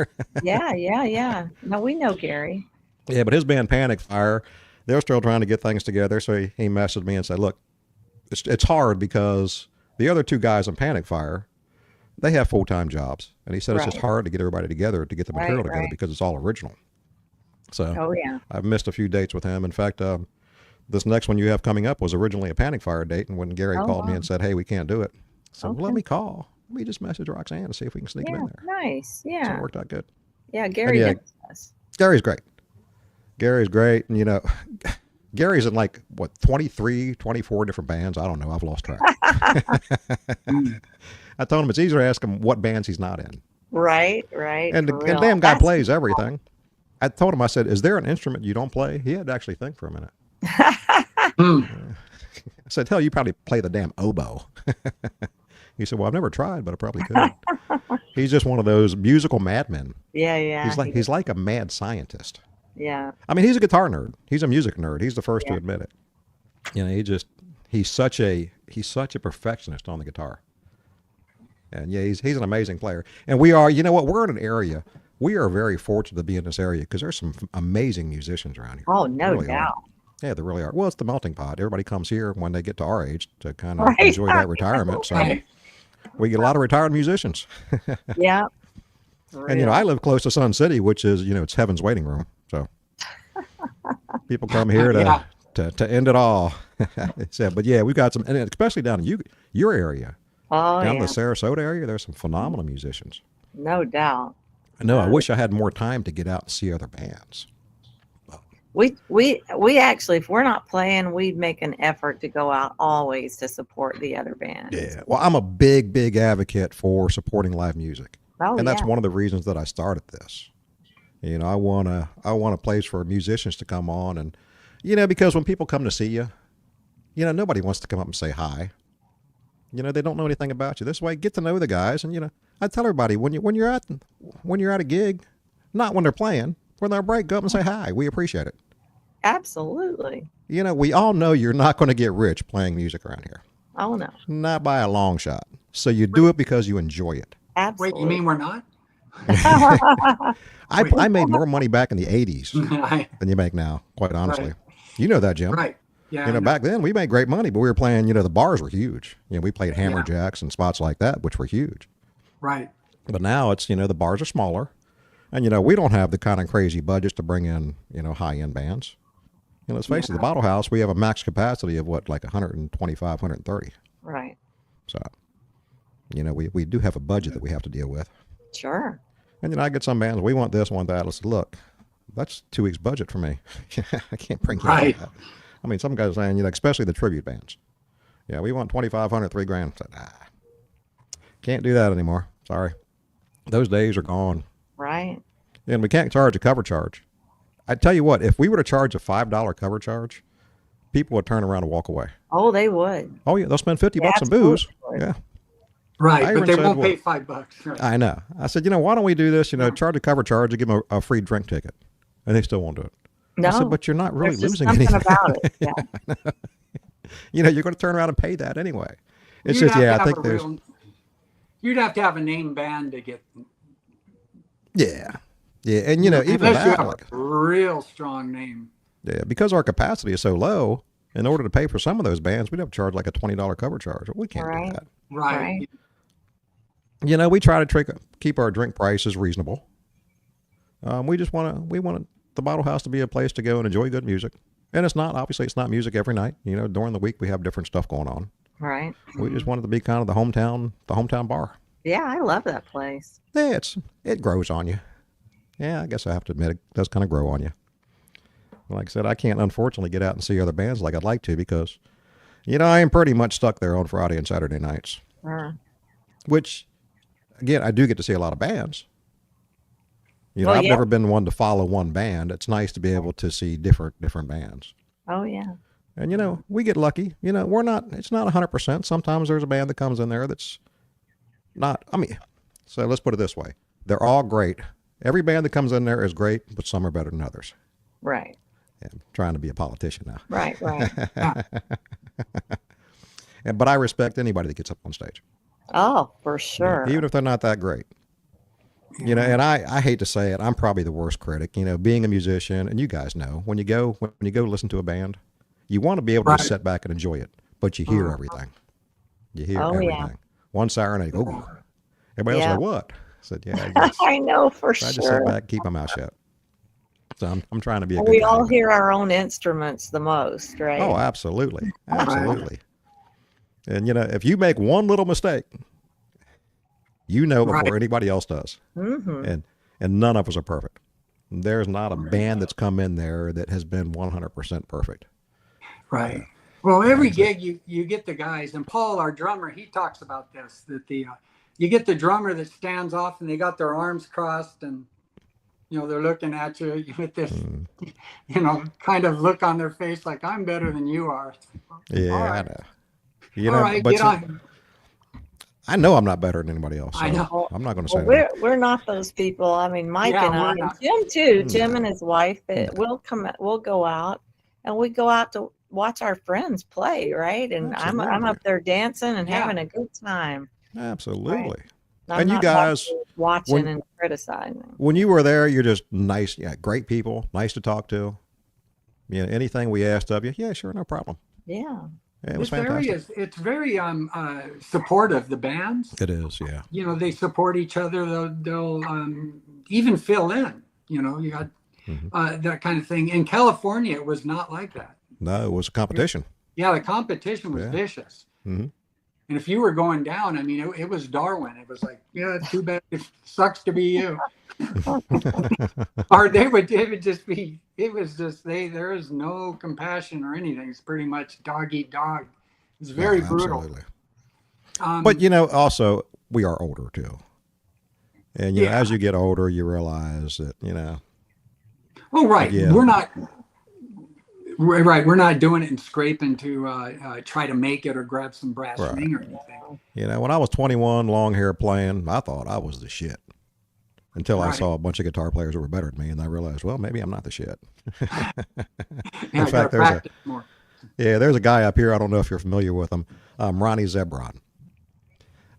Yeah. No, we know Gary. Yeah, but his band Panic Fire, they're still trying to get things together. So he messaged me and said, look, it's hard because the other 2 guys in Panic Fire, they have full-time jobs. And he said it's just Right. hard to get everybody together to get the material together Right. because it's all original. So Oh, yeah. I've missed a few dates with him. In fact, this next one you have coming up was originally a Panic Fire date. And when Gary Oh, called me wow. and said, hey, we can't do it. So well, let Okay. me call. Let me just message Roxanne to see if we can sneak him Yeah. in there. Nice. So Yeah. it worked out good. Yeah. Gary yeah. knows us. Gary's great. Gary's great. And, Gary's in 23, 24 different bands. I don't know. I've lost track. I told him it's easier to ask him what bands he's not in. Right. And the For real. damn guy That's- plays everything. I told him, I said, is there an instrument you don't play? He had to actually think for a minute. Hmm. I said, hell, you probably play the damn oboe. He said, well, I've never tried, but I probably could. He's just one of those musical madmen. Yeah. He's like a mad scientist. Yeah. I mean, he's a guitar nerd. He's a music nerd. He's the first to Yeah. admit it. He's such a perfectionist on the guitar. And yeah, he's an amazing player. And we are, you know what? We're in an area. We are very fortunate to be in this area because there's some amazing musicians around here. Oh, no Really are. doubt. Yeah, they really are. Well, it's the melting pot. Everybody comes here when they get to our age to kind of Right. enjoy that retirement. So Right. we get a lot of retired musicians. Yeah. And I live close to Sun City, which is it's heaven's waiting room. So people come here Yeah. to end it all. So, but yeah, we've got some, and especially down in your area, Oh, down in yeah. the Sarasota area. There's some phenomenal musicians. No doubt. I know. I wish I had more time to get out and see other bands. We actually, if we're not playing, we make an effort to go out always to support the other bands. Yeah. Well, I'm a big advocate for supporting live music. Oh, And that's yeah. one of the reasons that I started this. I want a place for musicians to come on and, because when people come to see you, nobody wants to come up and say hi. They don't know anything about you. This way, get to know the guys. And, I tell everybody when you're at a gig, not when they're playing, when they're break, go up and say hi. We appreciate it. Absolutely. We all know you're not going to get rich playing music around here. Oh, no. Not by a long shot. So you do it because you enjoy it. Absolutely. Wait, you mean we're not? I made more money back in the 80s Right. than you make now, quite honestly. Right. You know that, Jim. Right. Yeah. I know. Back then we made great money, but we were playing, the bars were huge. We played Hammer Jacks and spots like that, which were huge. Right. But now it's, the bars are smaller. And, we don't have the kind of crazy budgets to bring in, high-end bands. Let's face it, the Bottle House, we have a max capacity of what, like 125, 130. Right. So, we do have a budget that we have to deal with. Sure. And, I get some bands, we want this, want that. Let's look, that's 2 weeks budget for me. I can't bring you Right. that. I mean, some guys are saying, especially the tribute bands. Yeah, we want 2,500, $3,000. I said, can't do that anymore. Sorry. Those days are gone. Right. And we can't charge a cover charge. I tell you what, if we were to charge a $5 cover charge, people would turn around and walk away. Oh, they would. Oh yeah, they'll spend $50 on Absolutely booze. would. Yeah, Right. I But even they said, won't well- pay $5. Right. I know. I said, why don't we do this? Charge a cover charge and give them a free drink ticket, and they still won't do it. No. I said, but you're not really There's just losing something anything. about it. Yeah. you know, you're going to turn around and pay that anyway. It's You'd just, have yeah, to I have think a there's, you'd have to have a name band to get, yeah. Yeah. And, you know, even unless you that, have like, a real strong name. yeah, because our capacity is so low, in order to pay for some of those bands, we'd have to charge like a $20 cover charge. We can't do Right. that. Right. Right. You know, we try to keep our drink prices reasonable. We just we want the Bottle House to be a place to go and enjoy good music. And obviously it's not music every night. You know, during the week we have different stuff going on. Right. We just want it to be kind of the hometown bar. Yeah, I love that place. Yeah, it grows on you. Yeah, I guess I have to admit it does kind of grow on you. Like I said, I can't unfortunately get out and see other bands like I'd like to because, you know, I am pretty much stuck there on Friday and Saturday nights. Which, again, I do get to see a lot of bands. You know, Well, I've yeah. never been one to follow one band. It's nice to be able to see different bands. Oh yeah. And, you know, we get lucky. You know, it's not 100%. Sometimes there's a band that comes in there that's not, so let's put it this way. They're all great. Every band that comes in there is great, but some are better than others. Right. Yeah, I'm trying to be a politician now. Right. But I respect anybody that gets up on stage. Oh, for sure. Even if they're not that great. You know, and I hate to say it, I'm probably the worst critic. You know, being a musician, and you guys know, when you go listen to a band, you want to be able to just sit back and enjoy it, but you hear everything. You hear everything. Yeah. One siren, and oh, everybody else Yeah. like, what? I said, yeah, I I know for I just sit sure. back, and keep my mouth shut. So I'm trying to be a And good we guy. all hear our own instruments the most, right? Oh, absolutely, absolutely. And you know, if you make one little mistake, you know before anybody else does. Mm-hmm. And none of us are perfect. There's not a band that's come in there that has been 100% perfect. Right. Well, every gig you get the guys, and Paul, our drummer, he talks about this, that you get the drummer that stands off and they got their arms crossed and, you know, they're looking at you. You get this, you know, kind of look on their face like, I'm better than you are. Yeah, All right. I know. You know, All right, but get on. I know I'm not better than anybody else. So I know. I'm not going to say Well, that. we're not those people. I mean, Mike Yeah, and I, we're and not. Jim too. Jim and his wife. We'll go out, and we go out to watch our friends play, right? And I'm Absolutely. up there dancing and Yeah. having a good time. Absolutely. I'm And you not guys, watching when- and criticizing. when you were there, you're just nice. Yeah, great people, nice to talk to. You know, anything we asked of you, yeah, sure, no problem. Yeah. Yeah, it was This area fantastic. it's very supportive, the bands. It is, yeah. You know, they support each other. They'll even fill in, you know, you got that kind of thing. In California, it was not like that. No, it was a competition. Yeah, the competition was Yeah. vicious. Mhm. And if you were going down, I mean, it was Darwin. It was like, yeah, too bad. It sucks to be you. Or it would just be, it was just, there is no compassion or anything. It's pretty much dog eat dog. It's very brutal. Absolutely. Um, But you know, also we are older too, and you know, Yeah. as you get older, you realize that you know, oh, right. Yeah. We're not, right. We're not doing it and scraping to try to make it or grab some brass Right. ring or anything. when I was 21, long hair playing, I thought I was the shit. Until I Right. saw a bunch of guitar players that were better than me, and I realized, well, maybe I'm not the shit. Yeah, In I fact, gotta there's practice more. there's a guy up here. I don't know if you're familiar with him, Ronnie Zebron.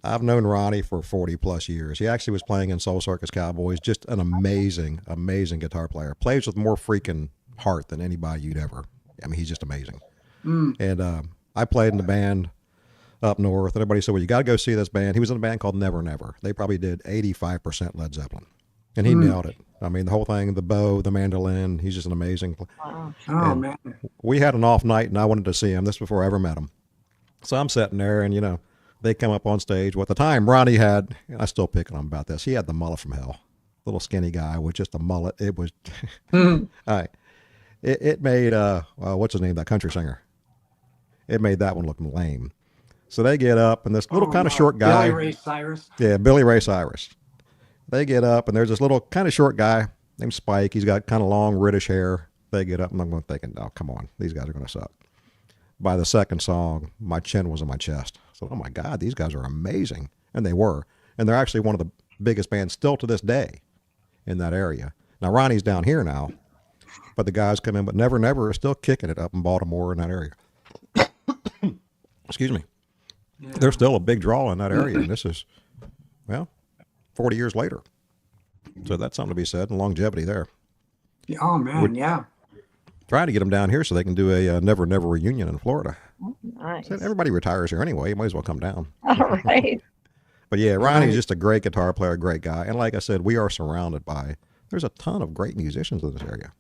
I've known Ronnie for 40 plus years. He actually was playing in Soul Circus Cowboys. Just an amazing, amazing guitar player. Plays with more freaking heart than anybody you'd ever. I mean, he's just amazing. And I played in the band up north, and everybody said, well, you got to go see this band. He was in a band called Never Never. They probably did 85% Led Zeppelin. And he nailed it. I mean, the whole thing, the bow, the mandolin, he's just an amazing Wow. Oh, and- man. We had an off night, and I wanted to see him. This before I ever met him. So I'm sitting there, and, you know, they come up on stage. Well, at the time, Ronnie had, I still pick on him about this, he had the mullet from hell. Little skinny guy with just a mullet. It was, all right. It made, what's his name, that country singer? It made that one look lame. So they get up, and this little kind of short guy. Billy Ray Cyrus. Yeah, Billy Ray Cyrus. They get up, and there's this little kind of short guy named Spike. He's got kind of long reddish hair. They get up, and I'm thinking, oh, come on, these guys are going to suck. By the second song, my chin was in my chest. So, oh my God, these guys are amazing. And they were. And they're actually one of the biggest bands still to this day in that area. Now, Ronnie's down here now, but the guys come in, but Never Never is still kicking it up in Baltimore in that area. excuse me, Yeah. they're still a big draw in that area. And this is, well, 40 years later. So that's something to be said, and longevity there. Oh man, yeah. Trying to get them down here so they can do a Never Never reunion in Florida. Nice. Said everybody retires here anyway. You might as well come down. All right. But yeah, Ronnie's Right. just a great guitar player, great guy. And like I said, we are surrounded by, there's a ton of great musicians in this area.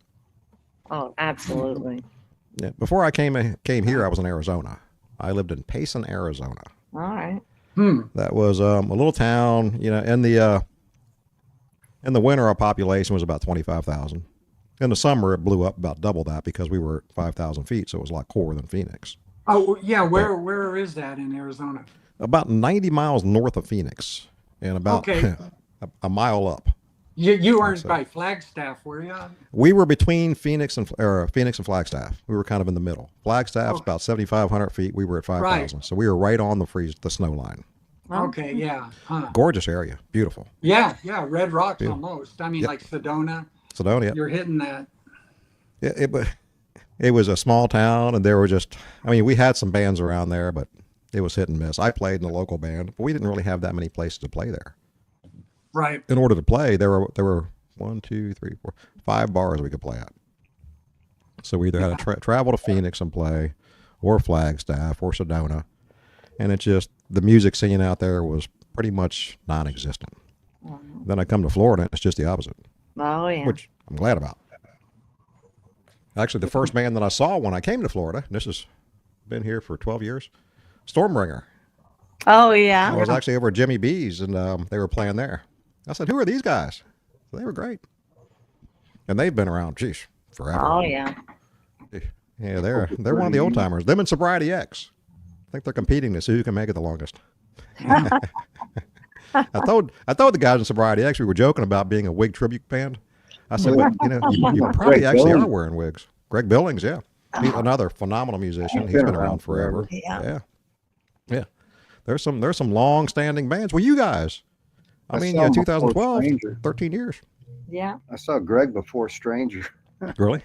Oh, absolutely. Yeah. Before I came here, I was in Arizona. I lived in Payson, Arizona. All right. That was a little town, in the winter, our population was about 25,000. In the summer, it blew up about double that because we were at 5,000 feet, so it was a lot cooler than Phoenix. Oh yeah, where is that in Arizona? About 90 miles north of Phoenix, and about Okay. a mile up. You weren't So- by Flagstaff, were you? We were between Phoenix and Flagstaff. We were kind of in the middle. Flagstaff's Oh. about 7,500 feet. We were at 5,000, so we were right on the snow line. Okay, yeah. Huh. Gorgeous area, beautiful. Yeah, yeah, Red Rocks Yeah. almost. I mean, Yep. like Sedona. Sedona. You're hitting that. Yeah, it was a small town, and there were we had some bands around there, but it was hit and miss. I played in a local band, but we didn't really have that many places to play there. Right. In order to play, there were 1, 2, 3, 4, 5 bars we could play at. So we either had to travel to Phoenix and play, or Flagstaff, or Sedona, and it's just the music scene out there was pretty much non-existent. Then I come to Florida, and it's just the opposite, Oh, yeah. which I'm glad about. Actually, the first band that I saw when I came to Florida, and this has been here for 12 years, Stormbringer. Oh, I yeah. was actually over at Jimmy B's, and they were playing there. I said, "Who are these guys?" So they were great, and they've been around, geez, forever. Oh, yeah. Yeah, they're one of the old timers. Them and Sobriety X. I think they're competing to see who can make it the longest. I told the guys in Sobriety X we were joking about being a wig tribute band. I said, but, you probably Greg actually are Billings. wearing wigs. Greg Billings, yeah, he's another phenomenal musician. He's been around forever. Yeah. Yeah. There's some long-standing bands. Well, you guys, I mean, saw him before 2012, Stranger. 13 years. Yeah. I saw Greg before Stranger. Really?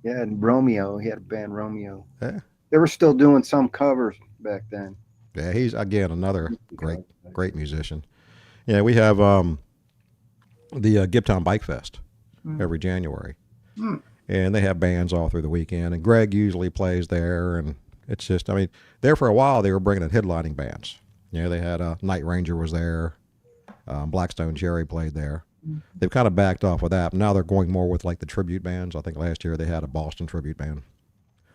Yeah, and Romeo. He had a band, Romeo. Yeah. They were still doing some covers back then. Yeah, he's again another great musician. Yeah, we have the Gibtown Bike Fest every January, and they have bands all through the weekend. And Greg usually plays there, and it's just, there for a while they were bringing in headlining bands. They had Night Ranger was there, Blackstone Cherry played there. They've kind of backed off with that. Now they're going more with like the tribute bands. I think last year they had a Boston tribute band.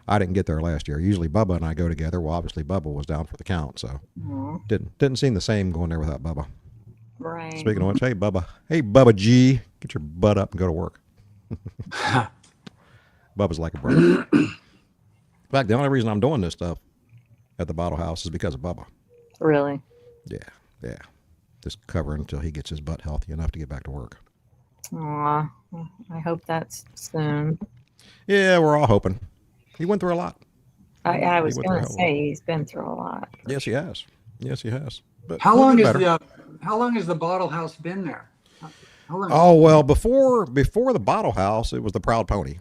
I didn't get there last year. Usually Bubba and I go together. Well, obviously Bubba was down for the count, so didn't seem the same going there without Bubba. Right. Speaking of which, hey Bubba G, get your butt up and go to work. Bubba's like a brother. In fact, the only reason I'm doing this stuff at the Bottle House is because of Bubba. Really? Yeah. Just covering until he gets his butt healthy enough to get back to work. Aw. I hope that's soon. Yeah, we're all hoping. He went through a lot. I was went going through to a say he's been through a lot. Yes, he has. But How he'll long get is better. how long has the Bottle House been there? How long? Oh well, before the Bottle House, it was the Proud Pony,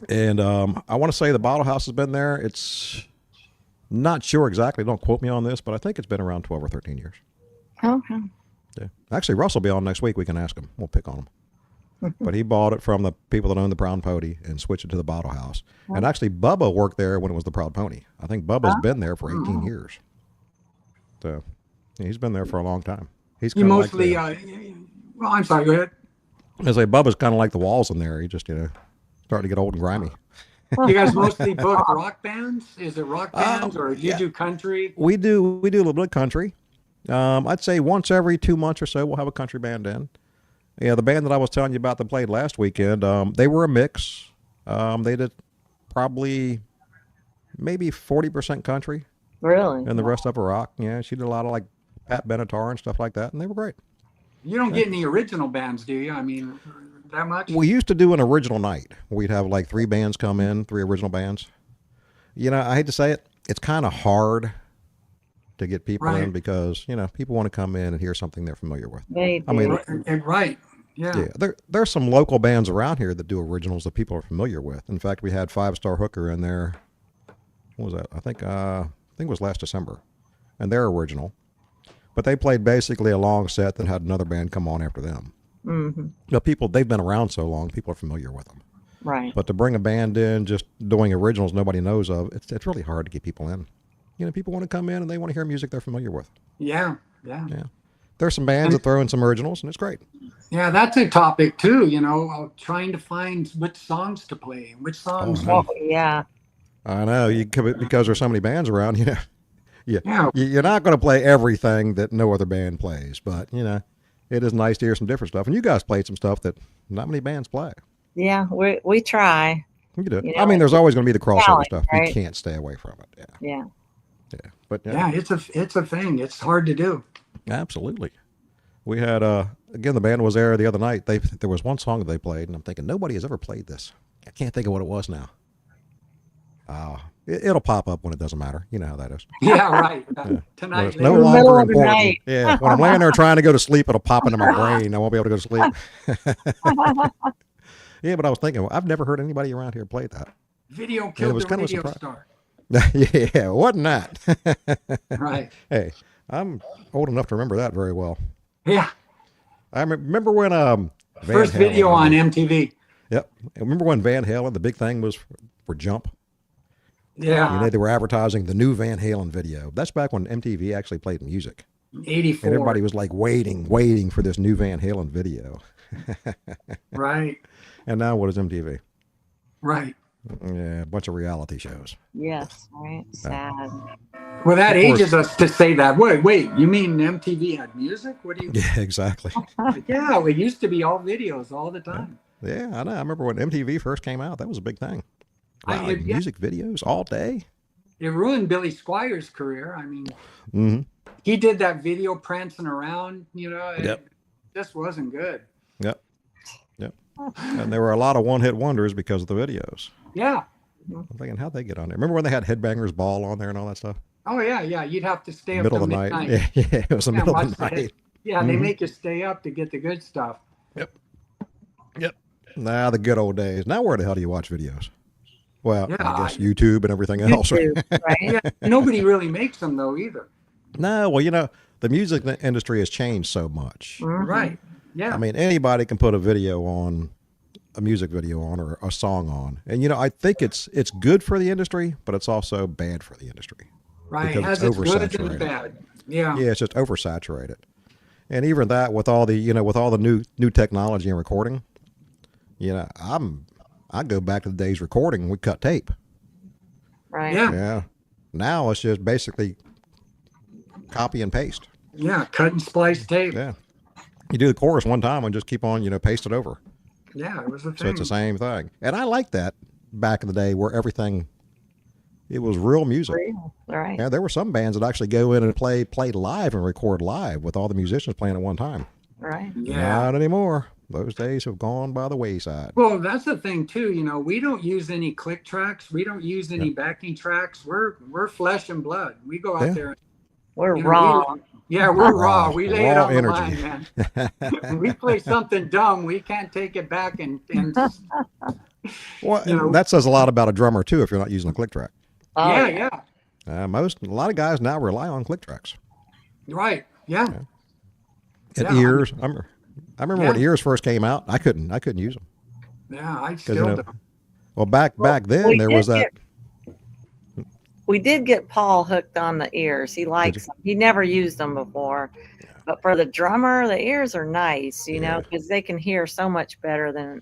and I want to say the Bottle House has been there. It's not sure exactly. Don't quote me on this, but I think it's been around 12 or 13 years. Okay. Yeah, actually, Russ will be on next week. We can ask him. We'll pick on him. But he bought it from the people that own the Proud Pony and switched it to the Bottle House. And actually, Bubba worked there when it was the Proud Pony. I think Bubba's been there for 18 years. So yeah, he's been there for a long time. He's You kinda mostly. like Well, I'm sorry. Go ahead. I say Bubba's kind of like the walls in there. He just starting to get old and grimy. You guys mostly book rock bands? Is it rock bands or do you yeah. do country? We do a little bit of country. I'd say once every 2 months or so we'll have a country band in. Yeah, the band that I was telling you about that played last weekend, they were a mix. They did probably maybe 40% country Really? and the rest of it rock. Yeah, she did a lot of like Pat Benatar and stuff like that, and they were great. You don't get any original bands, do you? I mean, that much? We used to do an original night. We'd have like 3 bands come in, 3 original bands. I hate to say it, it's kind of hard to get people in Right. because, people want to come in and hear something they're familiar with. They do. I mean, Right. Yeah. Yeah, there's some local bands around here that do originals that people are familiar with. In fact, we had 5 Star Hooker in there. What was that? I think think it was last December, and they're original. But they played basically a long set, then had another band come on after them. Mm-hmm. Now, people, they've been around so long, people are familiar with them. Right. But to bring a band in just doing originals nobody knows of, it's really hard to get people in. You know, people want to come in and they want to hear music they're familiar with. Yeah. There's some bands that throw in some originals, and it's great. Yeah, that's a topic too, trying to find which songs to play, which songs. Oh, Yeah. I know, because there's so many bands around, Yeah. you're not going to play everything that no other band plays, but, it is nice to hear some different stuff. And you guys played some stuff that not many bands play. Yeah, we try. You do. You I know, mean, there's always going to be the crossover challenge, stuff. right? You can't stay away from it. Yeah. But Yeah, it's a thing. It's hard to do. Absolutely. We had again, the band was there the other night. There was one song that they played, and I'm thinking nobody has ever played this. I can't think of what it was now. It'll pop up when it doesn't matter. You know how that is. Yeah, right. When Tonight. it's no In the middle longer of the important. night. Yeah, when I'm laying there trying to go to sleep, it'll pop into my brain. I won't be able to go to sleep. Yeah, but I was thinking, I've never heard anybody around here play that. Video it killed was the kind of a radio surprise. star. Yeah, wasn't that? Right. Hey, I'm old enough to remember that very well. Yeah. I remember when Van First Halen, video on MTV. Yep. I remember when Van Halen, the big thing was for Jump. Yeah. They were advertising the new Van Halen video. That's back when MTV actually played music. 84. And everybody was like waiting for this new Van Halen video. Right. And now what is MTV? Right. Yeah, a bunch of reality shows. Yes. Right. Sad. Well, that Of course. ages us to say that. Wait, you mean MTV had music? What do you? Yeah, exactly. Yeah, it used to be all videos all the time. Yeah, I know. I remember when MTV first came out. That was a big thing. Wow, like Yeah. music videos all day. It ruined Billy Squire's career. I mean, Mm-hmm. he did that video prancing around, Yep. It just wasn't good. Yep. And there were a lot of one-hit wonders because of the videos. Yeah. I'm thinking, how'd they get on there? Remember when they had Headbangers Ball on there and all that stuff? Oh, yeah. You'd have to stay up Middle till of the night. midnight. Yeah, it was the middle watch of the the night. Yeah, they Mhm. make you stay up to get the good stuff. Yep. Nah, the good old days. Now where the hell do you watch videos? Well, Yeah, I guess YouTube and everything else. Right? YouTube, right? Yeah, nobody really makes them though either. No, well, the music industry has changed so much. Mhm. Right. Yeah. I mean, anybody can put a music video on or a song on. And, I think it's good for the industry, but it's also bad for the industry. right. because Has it's its good and oversaturated. bad. Yeah. Yeah, it's just oversaturated. And even that with all the new technology and recording, I go back to the days recording, we cut tape. Right. Yeah. Yeah. Now it's just basically copy and paste. Yeah. Cut and splice tape. Yeah. You do the chorus one time and just keep on, paste it over. Yeah, it was a So thing. it's the same thing. And I like that back in the day where it was real music. Real. Right. Yeah, there were some bands that actually go in and play live and record live with all the musicians playing at one time. Right. Yeah. Not anymore. Those days have gone by the wayside. Well, that's the thing too. We don't use any click tracks. We don't use any backing tracks. We're flesh and blood. We go out Yeah. there. We're You know, raw. We're raw. We lay it Raw on the energy. line, man. We play something dumb. We can't take it back and Well, You know- that says a lot about a drummer too if you're not using a click track. Oh, yeah. A lot of guys now rely on click tracks. Right. Yeah. And Yeah, ears. I remember when Yeah. ears first came out. I couldn't use them. Yeah. I 'Cause, still do. Well, back then we there did was that. We did get Paul hooked on the ears. He likes them. He never used them before. But for the drummer, the ears are nice, Yeah. because they can hear so much better than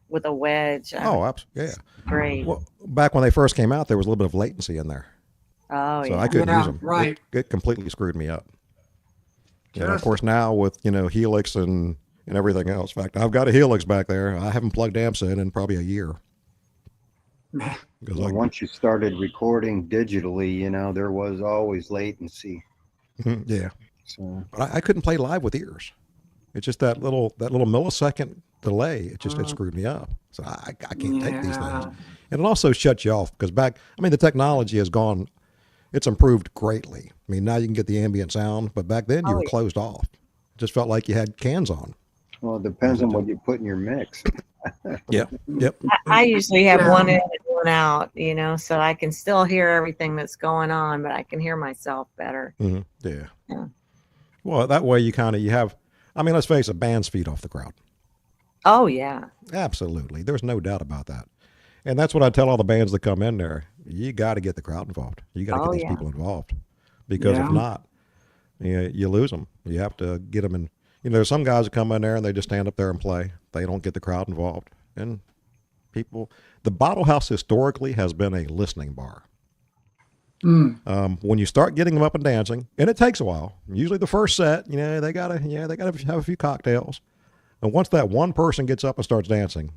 with a wedge. Oh, absolutely. Yeah. Great. Well, back when they first came out, there was a little bit of latency in there, Oh, so yeah. I couldn't Yeah, use them. right. It completely screwed me up. And of Just- course, now with Helix and everything else. In fact, I've got a Helix back there. I haven't plugged amps in probably a year. Because Well, once you started recording digitally, there was always latency. yeah, So but I couldn't play live with ears. It's just that little millisecond delay. It screwed me up. So I can't take these Yeah. things. And it also shuts you off because the technology has gone. It's improved greatly. I mean, now you can get the ambient sound, but back then you Oh, were yeah. closed off. It just felt like you had cans on. well, it depends on what you put in your mix. Yep. I usually have Yeah. one in and one zone out, you know, so I can still hear everything that's going on, but I can hear myself better. Mm-hmm. Yeah. Yeah. Well, that way you have, I mean, let's face it, bands feed off the crowd. Oh yeah. Absolutely. There's no doubt about that. And that's what I tell all the bands that come in there. You got to get the crowd involved. You got to Oh get these yeah. people involved, because if Yeah. not, you lose them. You have to get them in. You know, there's some guys that come in there and they just stand up there and play. They don't get the crowd involved. And people, the Bottle House historically has been a listening bar. When you start getting them up and dancing, and it takes a while. Usually the first set, they gotta have a few cocktails. And once that one person gets up and starts dancing,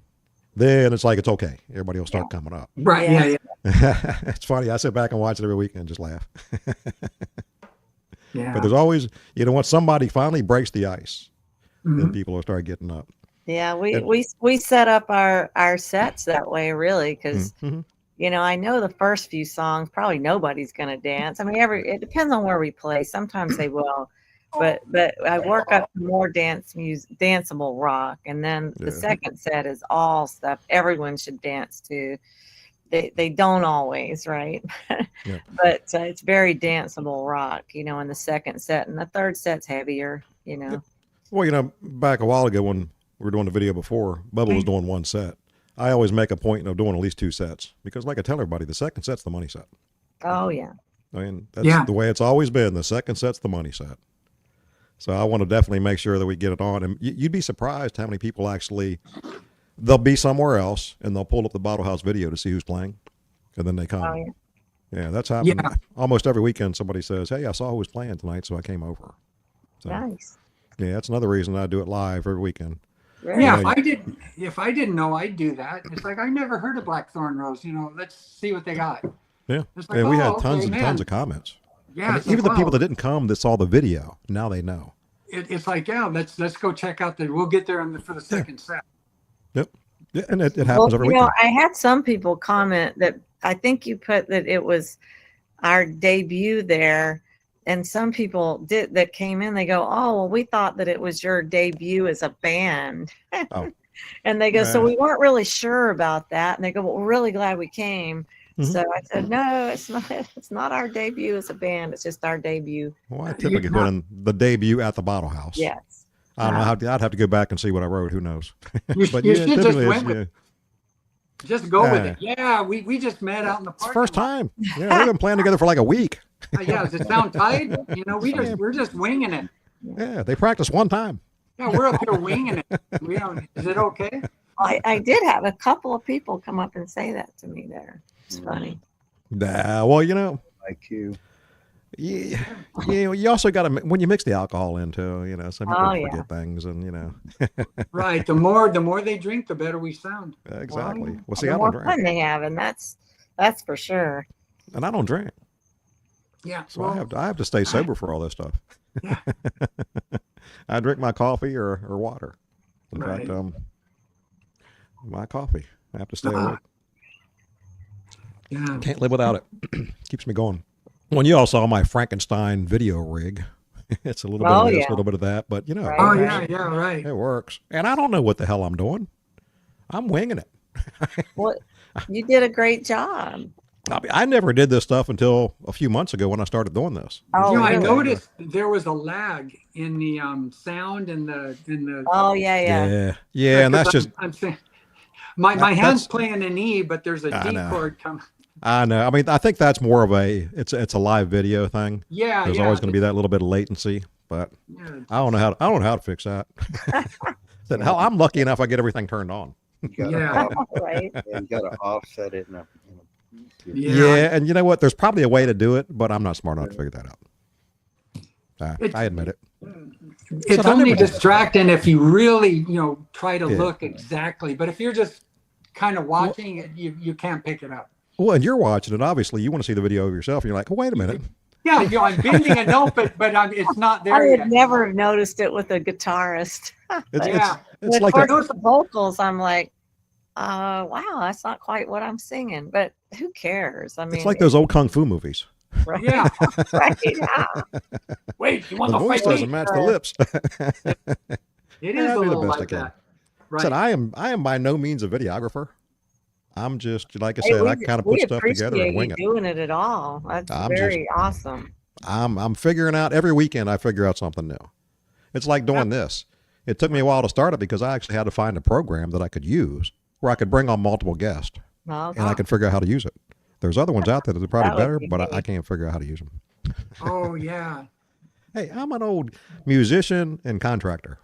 then it's like it's okay. Everybody will start coming up. Right. Yeah. Yeah. It's funny. I sit back and watch it every weekend and just laugh. Yeah. But there's always, once somebody finally breaks the ice, then Mhm. people will start getting up. Yeah, And- we set up our sets that way, really, because Mhm. I know the first few songs probably nobody's gonna dance. I mean, it depends on where we play. Sometimes they will, but I work up to more danceable rock, and then Yeah. the second set is all stuff everyone should dance to. They don't always, right? Yeah. But it's very danceable rock, in the second set, and the third set's heavier, Yep. Well, back a while ago when we were doing the video before, Bubba was doing one set. I always make a point of doing at least two sets, because like I tell everybody, the second set's the money set. Oh yeah. I mean, that's Yeah. the way it's always been. The second set's the money set. So I want to definitely make sure that we get it on. And you'd be surprised how many people actually, they'll be somewhere else and they'll pull up the Bottle House video to see who's playing. And then they come. Oh yeah. Yeah, that's happened Yeah. almost every weekend. Somebody says, "Hey, I saw who was playing tonight, so I came over." So, Nice. yeah, that's another reason I do it live every weekend. Really? Yeah, Yeah. if I didn't know, I'd do that. It's like, I never heard of Black Thorn Rose. Let's see what they got. Yeah, It's like, and we had oh, tons okay, and man. tons of comments. Yeah, it's even like, the people wow. that didn't come that saw the video, now they know. It's like, yeah, let's go check out we'll get there for the second set. Yep. Yeah, and it happens every weekend. I had some people comment that I think you put that it was our debut there, and some people that came in, they go, "Oh, well, we thought that it was your debut as a band." Oh. And they go, "So Nah. we weren't really sure about that." And they go, "Well, we're really glad we came." Mhm. So I said, "No, it's not. It's not our debut as a band. It's just our debut." Well, I typically put in the debut at the Bottle House. Yes. I don't know how. I'd have to go back and see what I wrote. Who knows? You, But you yeah, should just typically went it's, with just go with Yeah. it. Yeah, we just met out in the it's park. first time. Yeah, we've been playing together for like a week. Yeah, does it sound tight? We're just winging it. Yeah, they practiced one time. Yeah, we're up here winging it. Is it okay? I did have a couple of people come up and say that to me there. It's funny. Nah, well, Like you. you also got to, when you mix the alcohol in too, some people Oh, yeah. forget things, and Right. The more they drink, the better we sound. exactly. Well, see, The I more don't fun drink, they have, and that's for sure. and I don't drink, Yeah. so well, I have to stay sober for all this stuff. Yeah. I drink my coffee or water. In Right. fact, my coffee. I have to stay Uh-huh. awake. yeah. Can't live without it. Keeps me going. When you all saw my Frankenstein video rig, it's a little bit Oh, of this, yeah. a little bit of that, but Right. Oh yeah, yeah, right. it works. And I don't know what the hell I'm doing. I'm winging it. Well, you did a great job. I never did this stuff until a few months ago when I started doing this. Oh, I really? noticed there was a lag in the sound and the. Oh, yeah. Yeah, and that's just, I'm saying, my That- hand's that's- playing an E, but there's a I D know. chord coming. I know. I mean, I think that's more of it's a live video thing. Yeah, There's yeah. always going to be that little bit of latency, but Yeah. I don't know how to fix that. Said, hell, I'm lucky enough I get everything turned on. You gotta, Yeah. Right. you gotta offset it. Yeah, and you know what? There's probably a way to do it, but I'm not smart enough to figure that out. I admit it. It's I only never- distracting if you really, try to Yeah. look exactly. But if you're just kind of watching it, you can't pick it up. Well, and you're watching it. Obviously, you want to see the video of yourself, and you're like, oh, wait a minute. Yeah, I'm bending a note, but it's not I there would yet. never have noticed it with a guitarist. It's, Yeah. it's With like horse vocals, I'm like, wow, that's not quite what I'm singing. But who cares? I mean, it's like those old kung fu movies. right? Yeah. Right, yeah. Wait, you want The to voice fight doesn't me? match the lips. It Yeah, is I a do the little best I like can. that. Right. Said I am by no means a videographer. I'm just like I Hey, said, I kind of put we stuff together and appreciate wing you it. doing it at all. That's I'm just very awesome. I'm figuring out every weekend. I figure out something new. It's like doing this. It took me a while to start it because I actually had to find a program that I could use where I could bring on multiple guests Okay. and I could figure out how to use it. There's other ones out there that are probably That would better, be but I neat. can't figure out how to use them. Oh yeah. Hey, I'm an old musician and contractor.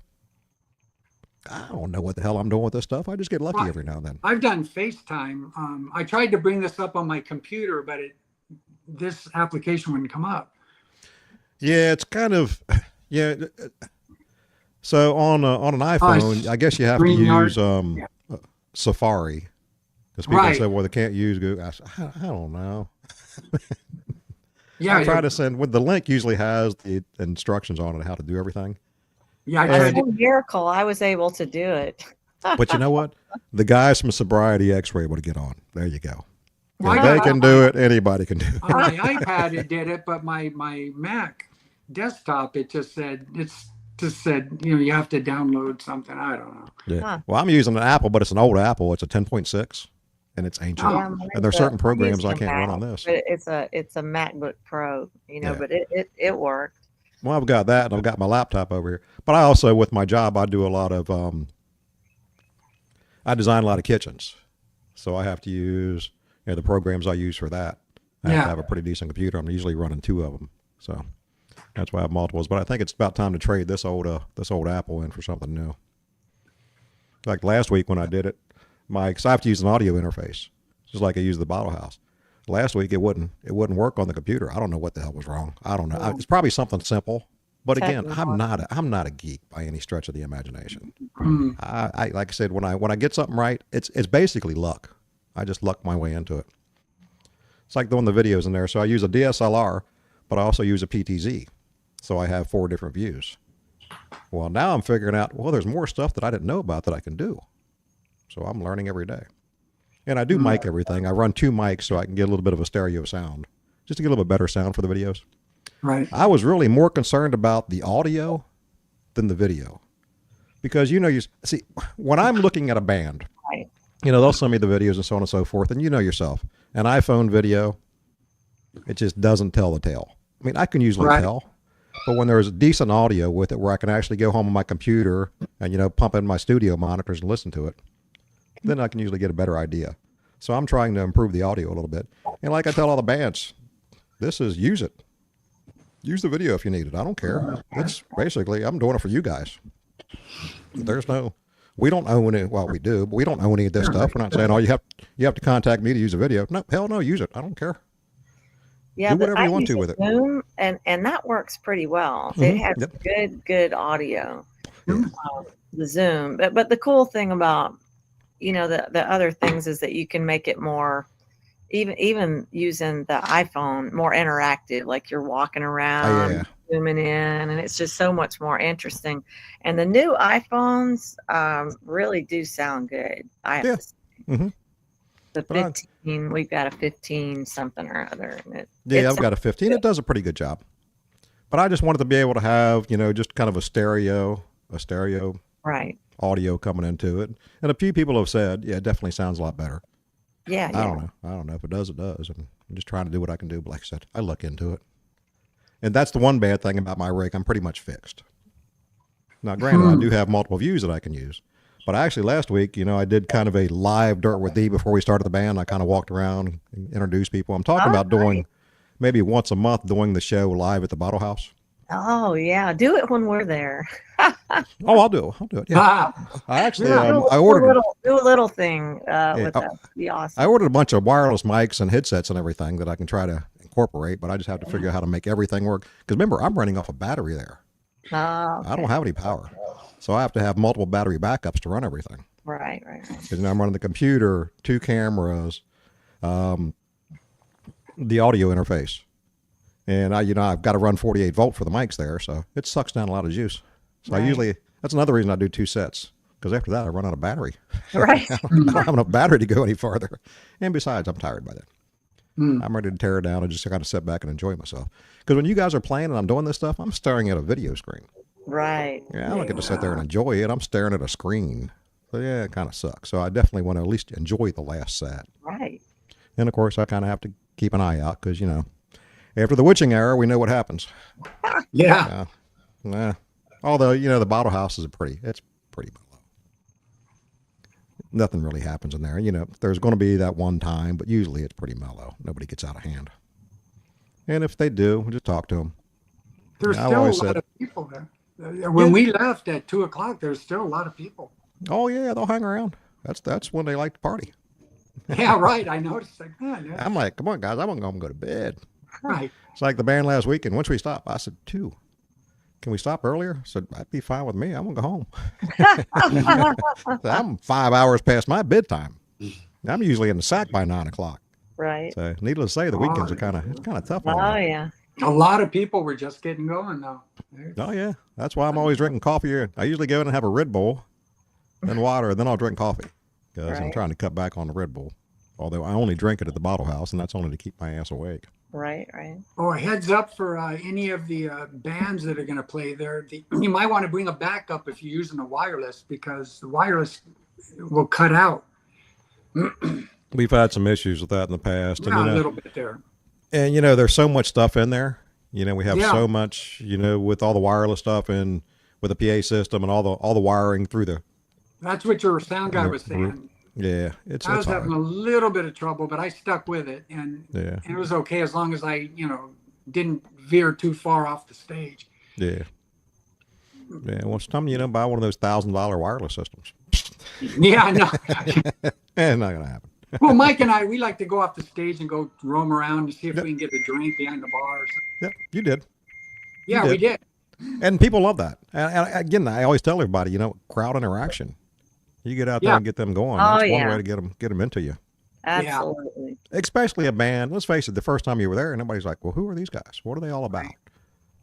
I don't know what the hell I'm doing with this stuff. I just get lucky Well, every now and then. I've done FaceTime. I tried to bring this up on my computer, but this application wouldn't come up. Yeah, it's kind of yeah. So on an iPhone, I guess you have to use Yeah. Safari because people Right. say, well, they can't use Google. I don't know. Yeah. I try to send with the link usually has the instructions on it how to do everything. Yeah. I That's tried a to, miracle. I was able to do it. But you know what? The guys from Sobriety X were able to get on. There you go. Well, If I they got can do it, anybody can do it. on my iPad it did it, but my Mac desktop it just said you have to download something. I don't know. Yeah. Huh. Well, I'm using an Apple, but it's an old Apple. It's a 10.6, and it's ancient. Oh. Yeah, And there's certain programs I using can't run Mac, on this. but it's a MacBook Pro, Yeah. but it worked. Well, I've got that, and I've got my laptop over here. But I also, with my job, I do a lot of I design a lot of kitchens, so I have to use the programs I use for that. I have to have a pretty decent computer. I'm usually running two of them, so that's why I have multiples. But I think it's about time to trade this old Apple in for something new. Like last week when I did it, because I have to use an audio interface, just like I use the Bottle House. Last week it wouldn't work on the computer. I don't know what the hell was wrong. I don't know. It's probably something simple. But again, I'm not a geek by any stretch of the imagination. Mm. I like I said, when I get something right, it's basically luck. I just luck my way into it. It's like doing the videos in there. So I use a DSLR, but I also use a PTZ. So I have 4 different views. Well, now I'm figuring out, well, there's more stuff that I didn't know about that I can do. So I'm learning every day. And I do mic everything. I run 2 mics so I can get a little bit of a stereo sound, just to get a little bit better sound for the videos. Right. I was really more concerned about the audio than the video. Because, you see, when I'm looking at a band, Right. they'll send me the videos and so on and so forth. And yourself, an iPhone video, it just doesn't tell the tale. I mean, I can usually tell. But when there's decent audio with it where I can actually go home on my computer and, pump in my studio monitors and listen to it, then I can usually get a better idea. So I'm trying to improve the audio a little bit. And like I tell all the bands, use it. Use the video if you need it. I don't care. It's basically, I'm doing it for you guys. We don't own it. Well, we do, but we don't own any of this stuff. We're not saying, oh, you have to contact me to use a video. No, hell no, use it. I don't care. Yeah, Do whatever you want to with it. Zoom, and that works pretty well. Mhm. It has good audio. Yeah. The Zoom, but the cool thing about the other things is that you can make it more, even using the iPhone, more interactive. Like you're walking around, zooming in, and it's just so much more interesting. And the new iPhones really do sound good. I have to say. Mm-hmm. The 15, we've got a 15 something or other. And I've got a 15. It does a pretty good job. But I just wanted to be able to have, just kind of a stereo right audio coming into it. And a few people have said, yeah, it definitely sounds a lot better. Yeah. I don't know. If it does, it does. And I'm just trying to do what I can do. But like I said, I look into it. And that's the one bad thing about my rig. I'm pretty much fixed. Now, granted, I do have multiple views that I can use. But actually last week, I did kind of a live Dirt with D before we started the band. I kind of walked around and introduced people. I'm talking about doing maybe once a month doing the show live at the Bottle House. Oh yeah, do it when we're there. Oh, I'll do it. Yeah. I actually, I ordered do a little thing with us. Be awesome. I ordered a bunch of wireless mics and headsets and everything that I can try to incorporate, but I just have to figure out how to make everything work. Because remember, I'm running off a battery there. Oh, okay. I don't have any power. So I have to have multiple battery backups to run everything. Right. Because I'm running the computer, 2 cameras, the audio interface. And I've got to run 48 volt for the mics there. So it sucks down a lot of juice. So that's another reason I do 2 sets. Because after that, I run out of battery. Right. I don't have enough battery to go any farther. And besides, I'm tired by then. I'm ready to tear it down and just kind of sit back and enjoy myself. Because when you guys are playing and I'm doing this stuff, I'm staring at a video screen. Right. Yeah, I don't get to sit there and enjoy it. I'm staring at a screen. So yeah, it kind of sucks. So I definitely want to at least enjoy the last set. Right. And of course, I kind of have to keep an eye out because, after the witching hour, we know what happens. Yeah. Although, the bottle house is it's pretty mellow. Nothing really happens in there. There's going to be that one time, but usually it's pretty mellow. Nobody gets out of hand. And if they do, we'll just talk to them. There's I've still a always lot said- of people there. When we left at 2:00, there's still a lot of people. Oh, yeah, they'll hang around. That's when they like to party. Yeah, right. I noticed. Like, man, yeah, I'm like, come on, guys, I want to go to bed. right. It's like the band last weekend. Once we stop, I said, 2. Can we stop earlier? I said, that'd be fine with me. I'm going to go home. So I'm 5 hours past my bedtime. I'm usually in the sack by 9 o'clock. Right. So needless to say, the weekends are kind of tough on Oh me. yeah. A lot of people were just getting going though. Oh, yeah. That's why I'm always drinking coffee. I usually go in and have a Red Bull, then water, and then I'll drink coffee because I'm Right. trying to cut back on the Red Bull. Although I only drink it at the bottle house, and that's only to keep my ass awake. Right. Right. Oh, a heads up for any of the bands that are going to play there. You might want to bring a backup if you're using a wireless because the wireless will cut out. We've had some issues with that in the past. Yeah, And, a little bit there. and there's so much stuff in there. We have Yeah. so much, with all the wireless stuff and with the PA system and all the wiring through the, That's what your sound guy was saying. yeah, it's I was having hard. a little bit of trouble, but I stuck with it, and Yeah, it was okay as long as I, didn't veer too far off the stage. yeah. Yeah, well, it's time, buy one of those $1,000 wireless systems. Yeah, no. And not going to happen. Well, Mike and I, we like to go off the stage and go roam around to see if we can get a drink behind the bar or something. Yep, you did. Yeah, we did. And people love that. And again, I always tell everybody, crowd interaction. You get out there Yeah. and get them going. Oh, That's one yeah. way to get them into you. Absolutely. Especially a band. Let's face it, the first time you were there, nobody's like, well, who are these guys? What are they all about?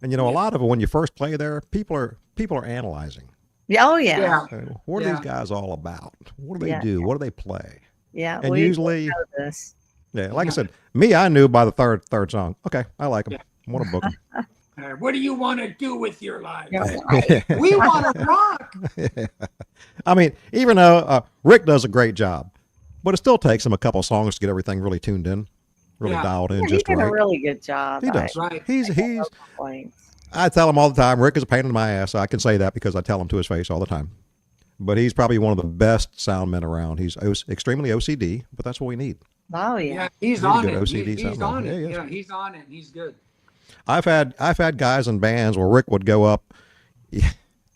And, a lot of it, when you first play there, people are analyzing. Yeah. Oh yeah. Yeah. What are Yeah. these guys all about? What do they Yeah. do? What do they play? Yeah. And we usually, know this. yeah, like I said, me, I knew by the third song. Okay, I like them. Yeah. I want to book them. What do you want to do with your life? Yeah. We want to rock. I mean, even though Rick does a great job, but it still takes him a couple songs to get everything really tuned in, really Yeah. dialed in Yeah, he just did right. a really good job. He does. Right. He's No complaints. I tell him all the time, Rick is a pain in my ass. I can say that because I tell him to his face all the time. But he's probably one of the best sound men around. He's extremely OCD, but that's what we need. Oh yeah. Yeah, he's Really on good it. OCD He's sound on man. it. Yeah, Yeah, he's on it. He's good. I've had guys in bands where Rick would go up,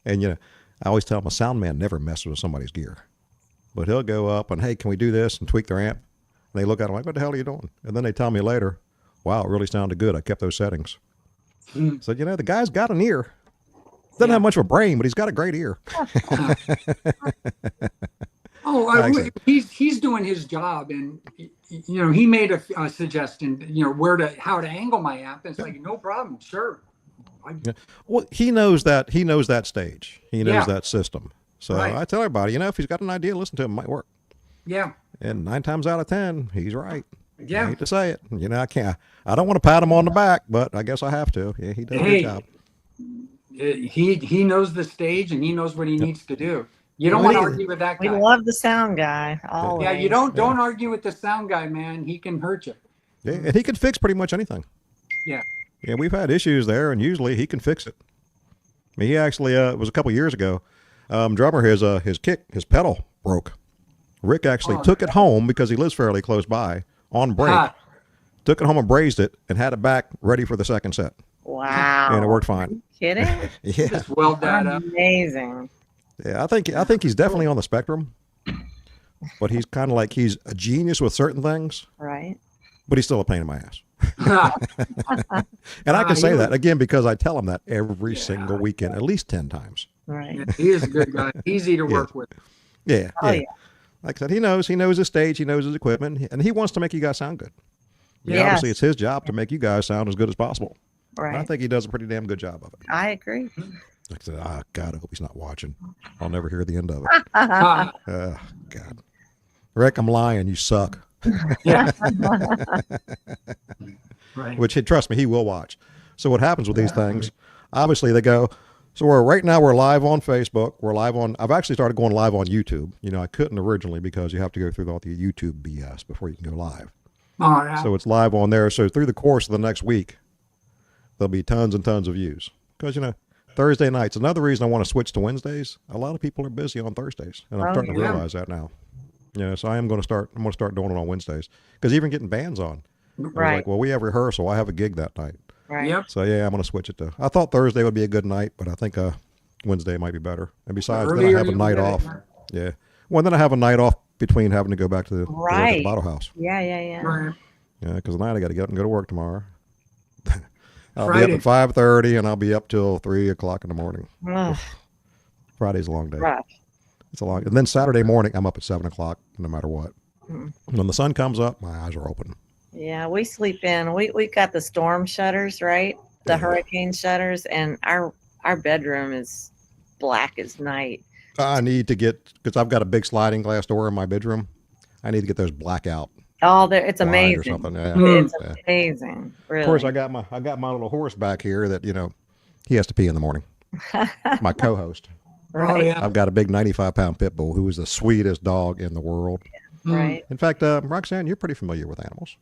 and I always tell him a sound man never messes with somebody's gear, but he'll go up and, hey, can we do this and tweak their amp? And they look at him like, what the hell are you doing? And then they tell me later, wow, it really sounded good. I kept those settings. So the guy's got an ear. Doesn't have much of a brain, but he's got a great ear. Oh, Excellent. he's doing his job, and he made a suggestion, how to angle my amp. And it's like no problem, sure. Well, he knows that stage. He knows Yeah. that system. So Right. I tell everybody, if he's got an idea, listen to him. It might work. Yeah, And 9 times out of 10, he's right. I yeah. hate to say it. I can't. I don't want to pat him on the back, but I guess I have to. Yeah, he does a Hey. good job. He knows the stage and he knows what he needs to do. You don't Well, want to he- argue with that We guy. love the sound guy. Always. Yeah, you don't argue with the sound guy, man. He can hurt you. Yeah, and he can fix pretty much anything. Yeah. Yeah, we've had issues there, and usually he can fix it. I mean, he actually it was a couple years ago. Drummer, his pedal broke. Rick actually took it home because he lives fairly close by on break. Took it home and brazed it and had it back ready for the second set, Wow. and it worked fine. Kidding? Yeah, Just weld that up. Amazing. yeah. I think he's definitely on the spectrum, but he's kind of like he's a genius with certain things, Right. but he's still a pain in my ass. And I can say that again because I tell him that every single weekend, at least 10 times. Right. Yeah, he is a good guy. Easy to work with. Yeah, Oh, yeah. yeah. Like I said, he knows his stage, he knows his equipment, and he wants to make you guys sound good. Yeah. Obviously, it's his job to make you guys sound as good as possible. And I Right. think he does a pretty damn good job of it. I agree. Like I said, God, I hope he's not watching. I'll never hear the end of it. Uh, God. Rick, I'm lying. You suck. yeah. Right. Which, trust me, he will watch. So what happens with these things, obviously they go, So right now we're live on Facebook. I've actually started going live on YouTube. You know, I couldn't originally because you have to go through all the YouTube BS before you can go live. Oh, yeah. So it's live on there. So through the course of the next week, there'll be tons and tons of views. Because, you know, Thursday nights, another reason I want to switch to Wednesdays, a lot of people are busy on Thursdays. And I'm starting to yeah. realize that now. Yeah, so I'm going to start doing it on Wednesdays. Because even getting bands on. I was Right. like, well, we have rehearsal. I have a gig that night. Right. Yep. So yeah, I'm going to switch it to. I thought Thursday would be a good night, but I think Wednesday might be better. And besides, then I Earlier have a you night get it. off. Yeah. Well, then I have a night off between having to go back to the work at the Right. bottle house. Yeah, yeah, yeah. Right. Yeah, because tonight I got to get up and go to work tomorrow. I'll Friday. be up at 5:30 and I'll be up till 3:00 in the morning. Ugh, Friday's a long day. rough. It's a long. And then Saturday morning I'm up at 7:00 no matter what. Mhm. When the sun comes up, my eyes are open. Yeah, we sleep in. We got the storm shutters, right? The Yeah. hurricane shutters, and our bedroom is black as night. I need to get because I've got a big sliding glass door in my bedroom. I need to get those blackout Oh, there it's blinds amazing. or something. Yeah. Mm. It's Yeah. amazing. Really. Of course, I got my little horse back here that he has to pee in the morning. My co-host. Oh, right. yeah. I've got a big 95-pound pit bull who is the sweetest dog in the world. Right. In fact, Roxanne, you're pretty familiar with animals.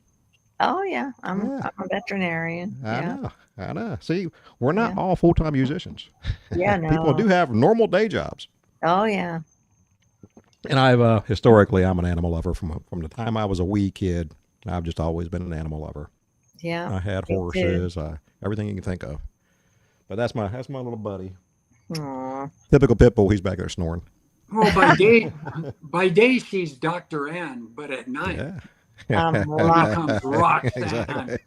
Oh yeah. I'm Yeah. a veterinarian. Yeah. I know. See, we're not Yeah. all full-time musicians. Yeah. No. People do have normal day jobs. Oh yeah. And I've historically, I'm an animal lover from the time I was a wee kid. I've just always been an animal lover. Yeah. I had me too. horses, everything you can think of. But that's my little buddy. Aw. Typical pit bull. He's back there snoring. Oh, by day she's Dr. Ann, but at night Yeah. Rock. becomes Roxanne. Exactly.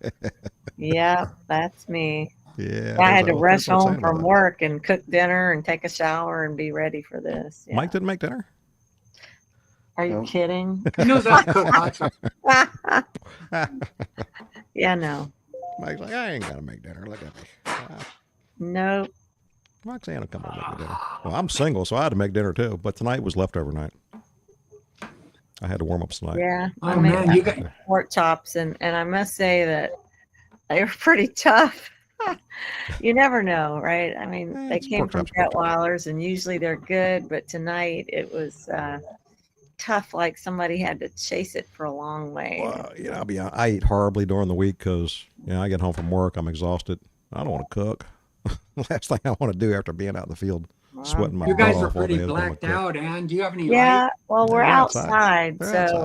Yeah, that's me. Yeah. I had to that's rush what I'm home saying about from that. work and cook dinner and take a shower and be ready for this. Yeah. Mike didn't make dinner. Are you No. kidding? He knows how to cook hot sauce. Yeah, no. Mike's like, I ain't gotta make dinner. Look at me. Nope. Roxanne will come over and make me dinner. Well, I'm single, so I had to make dinner too. But tonight was leftover night. I had to warm up tonight. Yeah. I Oh, made man, you got pork chops and I must say that they were pretty tough. You never know, right? I mean, Eh, they it's came pork from chops, pork chops. Detweilers and usually they're good, but tonight it was tough, like somebody had to chase it for a long way. Well, I eat horribly during the week because I get home from work, I'm exhausted. I don't want to cook. Last thing I want to do after being out in the field, sweating my you butt guys are off all pretty day is wanna blacked cook. out, Ann. Do you have any Yeah, light? well, we're They're outside. outside, They're so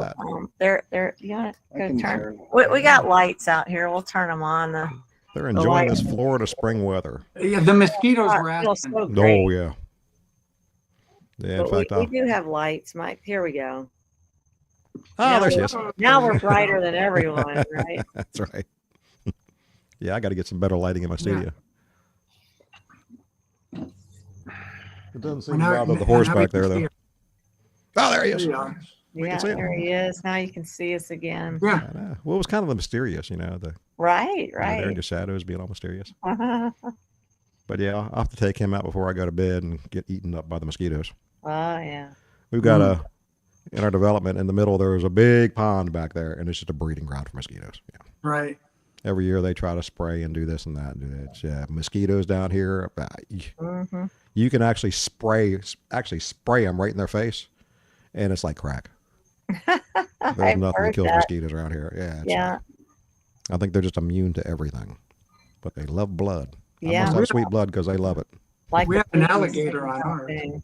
outside. they're you want I to can go turn. turn. We got lights out here. We'll turn them on. They're enjoying light. this Florida spring weather. Yeah, the mosquitoes were It feels asking. so great. Oh yeah. Yeah, in But fact, we do have lights, Mike. Here we go. oh, there she is. Now we're brighter than everyone, right? That's right. Yeah, I got to get some better lighting in my studio. It doesn't seem to bother the horse back there, though. Oh, there he is. Yeah. We can Yeah, see him. there he is. Now you can see us again. Yeah. I know. Well, it was kind of the mysterious, the Right, they're in right. the shadows being all mysterious. Oh But yeah, I'll have to take him out before I go to bed and get eaten up by the mosquitoes. yeah. We've got in our development in the middle, there's a big pond back there, and it's just a breeding ground for mosquitoes. Yeah. Right. Every year they try to spray and do this and that and do that. Yeah, mosquitoes down here. Hmm. You can actually spray them right in their face, and it's like crack. There's I've nothing that heard kills that. mosquitoes around here. Yeah. Yeah, I think they're just immune to everything, but they love blood. I yeah. must have sweet blood because they love it. Like We the have an fleas alligator and on ours. something.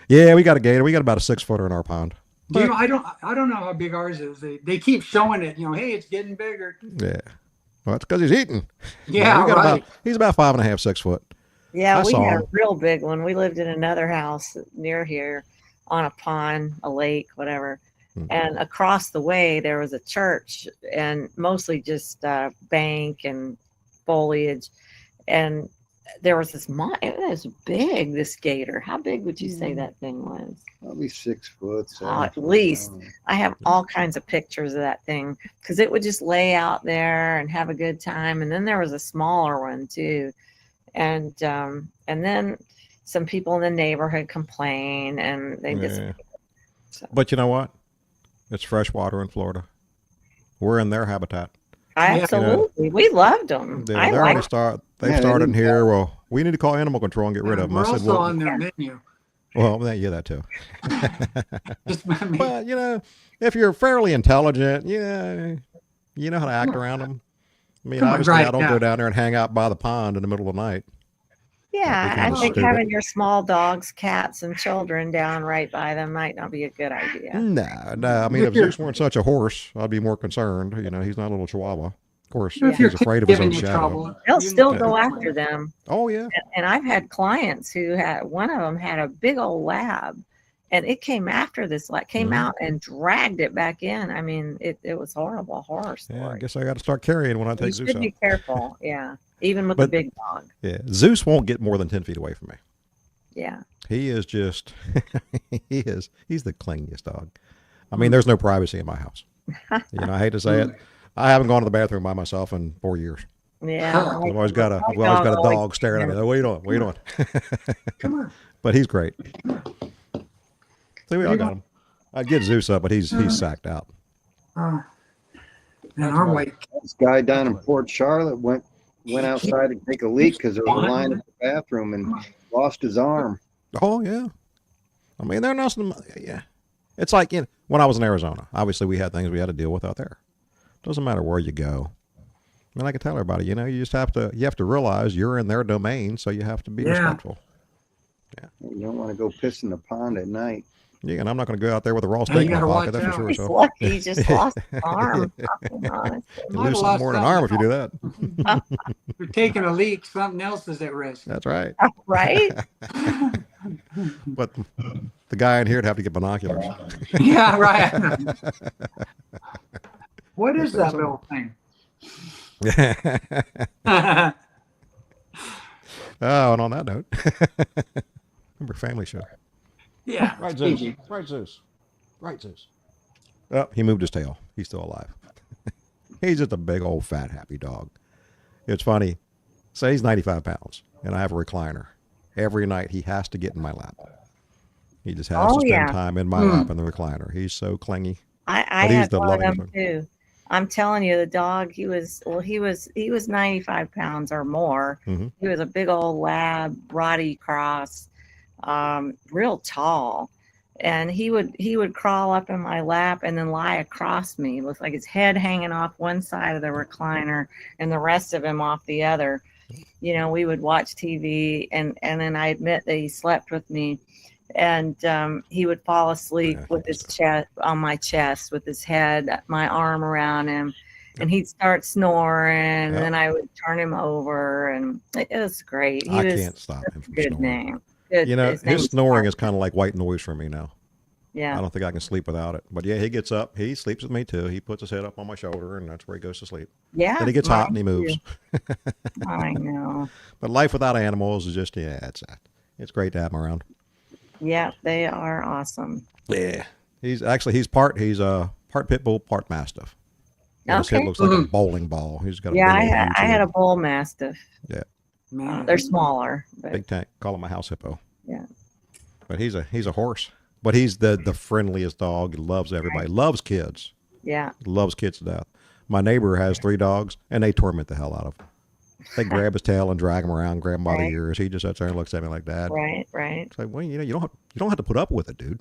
Yeah, we got a gator. We got about a 6-footer in our pond. I don't know how big ours is. They keep showing it. Hey, it's getting bigger. Yeah. Well, that's because he's eating. Yeah, we got right. he's about 5.5, 6 foot. Yeah, I we saw had him. a real big one. We lived in another house near here on a pond, a lake, whatever. Mhm. And across the way, there was a church and mostly just bank and foliage. And there was it was big, this gator. How big would you say that thing was? Probably 6 foot. At least. I have all kinds of pictures of that thing because it would just lay out there and have a good time. And then there was a smaller one too. And then some people in the neighborhood complain and they just Yeah. so. But you know what? It's fresh water in Florida. We're in their habitat. Absolutely. We loved them. They I already like They've Yeah, they started in didn't here. Well, We need to call animal control and get rid of them. We're I said, also well, on their menu. yeah, that too. Just But, if you're fairly intelligent, you know how to act around them. I mean, obviously, I don't go down there and hang out by the pond in the middle of the night. Yeah, I think stupid. having your small dogs, cats, and children down right by them might not be a good idea. No. I mean, if Zeus weren't such a horse, I'd be more concerned. He's not a little chihuahua. Of course, he's afraid of his own shadow. They'll still go after them. Oh, yeah. And I've had clients who one of them had a big old lab, and it came after this, came out and dragged it back in. I mean, it was horrible, horror story. Yeah, I guess I got to start carrying when I take Zeus out. You should be careful, yeah, even with the big dog. Yeah, Zeus won't get more than 10 feet away from me. Yeah. He is just, he's the clingiest dog. I mean, there's no privacy in my house. I hate to say it. I haven't gone to the bathroom by myself in 4 years. Yeah. We've always got a dog staring at me. What are you doing? What are you doing? Come on. But he's great. See, we all got him. I'd get Zeus up, but he's sacked out. And our white. This guy down in Port Charlotte went outside to take a leak because there was a line at the bathroom and lost his arm. Oh, yeah. I mean, they're not. Yeah. It's like when I was in Arizona. Obviously, we had things we had to deal with out there. Doesn't matter where you go. I mean, I can tell everybody, you just have to realize you're in their domain, so you have to be respectful. Yeah. You don't want to go piss in the pond at night. Yeah, and I'm not going to go out there with a raw steak in my pocket, that's for sure. He's lucky he just lost an arm. You lose something more than an arm if you do that. You're taking a leak, something else is at risk. That's right. Right? But the guy in here would have to get binoculars. Yeah, right. What is that little thing? Oh, and on that note, remember Family Show? Yeah. Right, Zeus. Right, Zeus. Right, Zeus. Oh, he moved his tail. He's still alive. He's just a big old fat happy dog. It's funny. Say he's 95 pounds, and I have a recliner. Every night he has to get in my lap. He just has to spend time in my lap in the recliner. He's so clingy. I had one of them too. I'm telling you, the dog, he was 95 pounds or more. Mm-hmm. He was a big old lab, Rottie cross, real tall. And he would crawl up in my lap and then lie across me. It looked like his head hanging off one side of the recliner and the rest of him off the other. We would watch TV and then I admit that he slept with me. And he would fall asleep with his chest on my chest, with his head, my arm around him, and he'd start snoring. And then I would turn him over, and it was great. I can't stop him from good snoring. Name. Good, his snoring is kind of like white noise for me now. Yeah, I don't think I can sleep without it. But yeah, he gets up. He sleeps with me too. He puts his head up on my shoulder, and that's where he goes to sleep. Yeah. Then he gets hot and he moves. I know. But life without animals is just it's great to have them around. Yeah, they are awesome. Yeah, he's part pit bull, part mastiff. His head looks like a bowling ball. He's got I had a bull mastiff. Yeah, they're smaller. But... Big tank. Call him a house hippo. Yeah, but he's a horse. But he's the friendliest dog. He loves everybody. Loves kids. Yeah, loves kids to death. My neighbor has 3 dogs, and they torment the hell out of him. They grab his tail and drag him around, grab him by the ears. He just sits there and looks at me like that. Right. It's like, well, you don't have to put up with it, dude.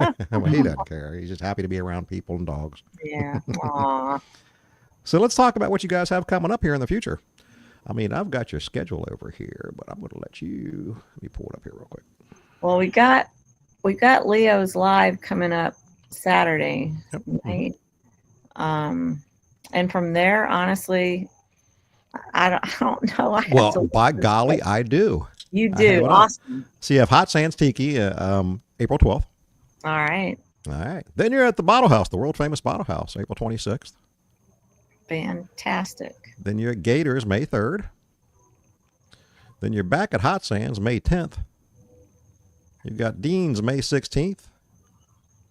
Well, he doesn't care. He's just happy to be around people and dogs. Yeah. Aww. So let's talk about what you guys have coming up here in the future. I mean, I've got your schedule over here, but I'm going to let me pull it up here real quick. Well, we got Leo's Live coming up Saturday night. And from there, honestly, I don't know. By golly, I do. You do. Awesome. So you have Hot Sands Tiki, April 12th. All right. Then you're at the Bottle House, the world famous Bottle House, April 26th. Fantastic. Then you're at Gators, May 3rd. Then you're back at Hot Sands, May 10th. You've got Dean's, May 16th.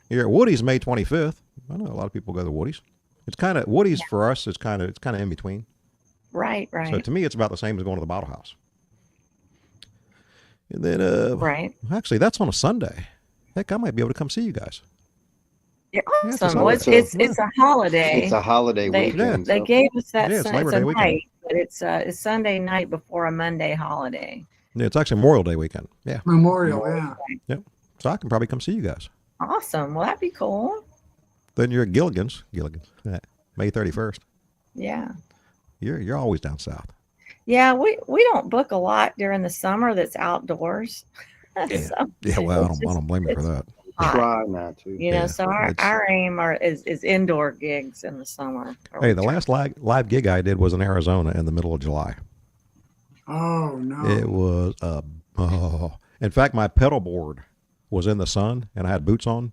You're at Woody's, May 25th. I know a lot of people go to Woody's. It's kind of Woody's for us. It's kind of in between. Right. So to me, it's about the same as going to the Bottle House. And then, actually, that's on a Sunday. Heck, I might be able to come see you guys. You're awesome. It's a holiday. It's a holiday weekend. They gave us that. It's Labor Day weekend. Night, but it's Sunday night before a Monday holiday. Yeah, it's actually Memorial Day weekend. Yeah. Memorial, yeah. Yep. So I can probably come see you guys. Awesome. Well, that'd be cool. Then you're at Gilligan's, May 31st. Yeah. You're always down south. Yeah, we don't book a lot during the summer that's outdoors. So Yeah, well, I it's don't blame you for that. hot, Try not to. you know. Yeah, So it's- our aim is indoor gigs in the summer. Hey, the last live gig I did was in Arizona in the middle of July. Oh no. It was in fact, my pedal board was in the sun and I had boots on,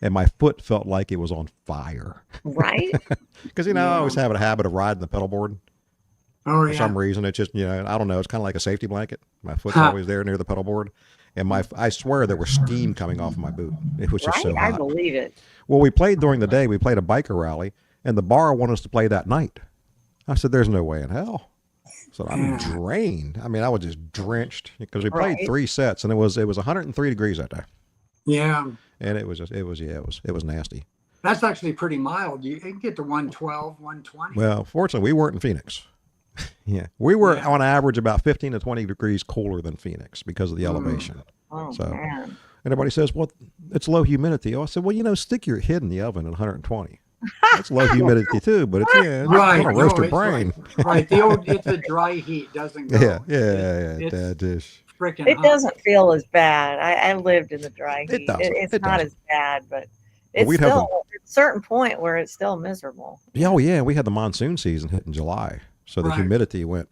and my foot felt like it was on fire. Right? Because I always have a habit of riding the pedal board. Oh For yeah. some reason, it's just I don't know. It's kind of like a safety blanket. My foot's Huh. always there near the pedal board, and I swear there was steam coming off my boot. It was just Right? so I hot. believe it. Well, we played during the day. We played a biker rally, and the bar wanted us to play that night. I said, "There's no way in hell." So I'm drained. I mean, I was just drenched because we played Right. 3 sets, and it was 103 degrees that day, Yeah. and it was nasty. That's actually pretty mild. You can get to 112, 120. Well, fortunately, we weren't in Phoenix. Yeah, we were Yeah. on average about 15 to 20 degrees cooler than Phoenix because of the elevation. Oh So- man. Everybody says, "Well, it's low humidity." Oh, I said, "Well, stick your head in the oven at 120. That's low humidity too, but it's Right. gonna roast no, your it's brain." Right. It's a dry heat, doesn't go. Yeah, It's that dish. freaking It hot. doesn't feel as bad. I lived in the dry heat. It doesn't. It's It not doesn't. as bad, but it's we'd have still at a certain point where it's still miserable. Yeah, we had the monsoon season hit in July, so the Right. humidity went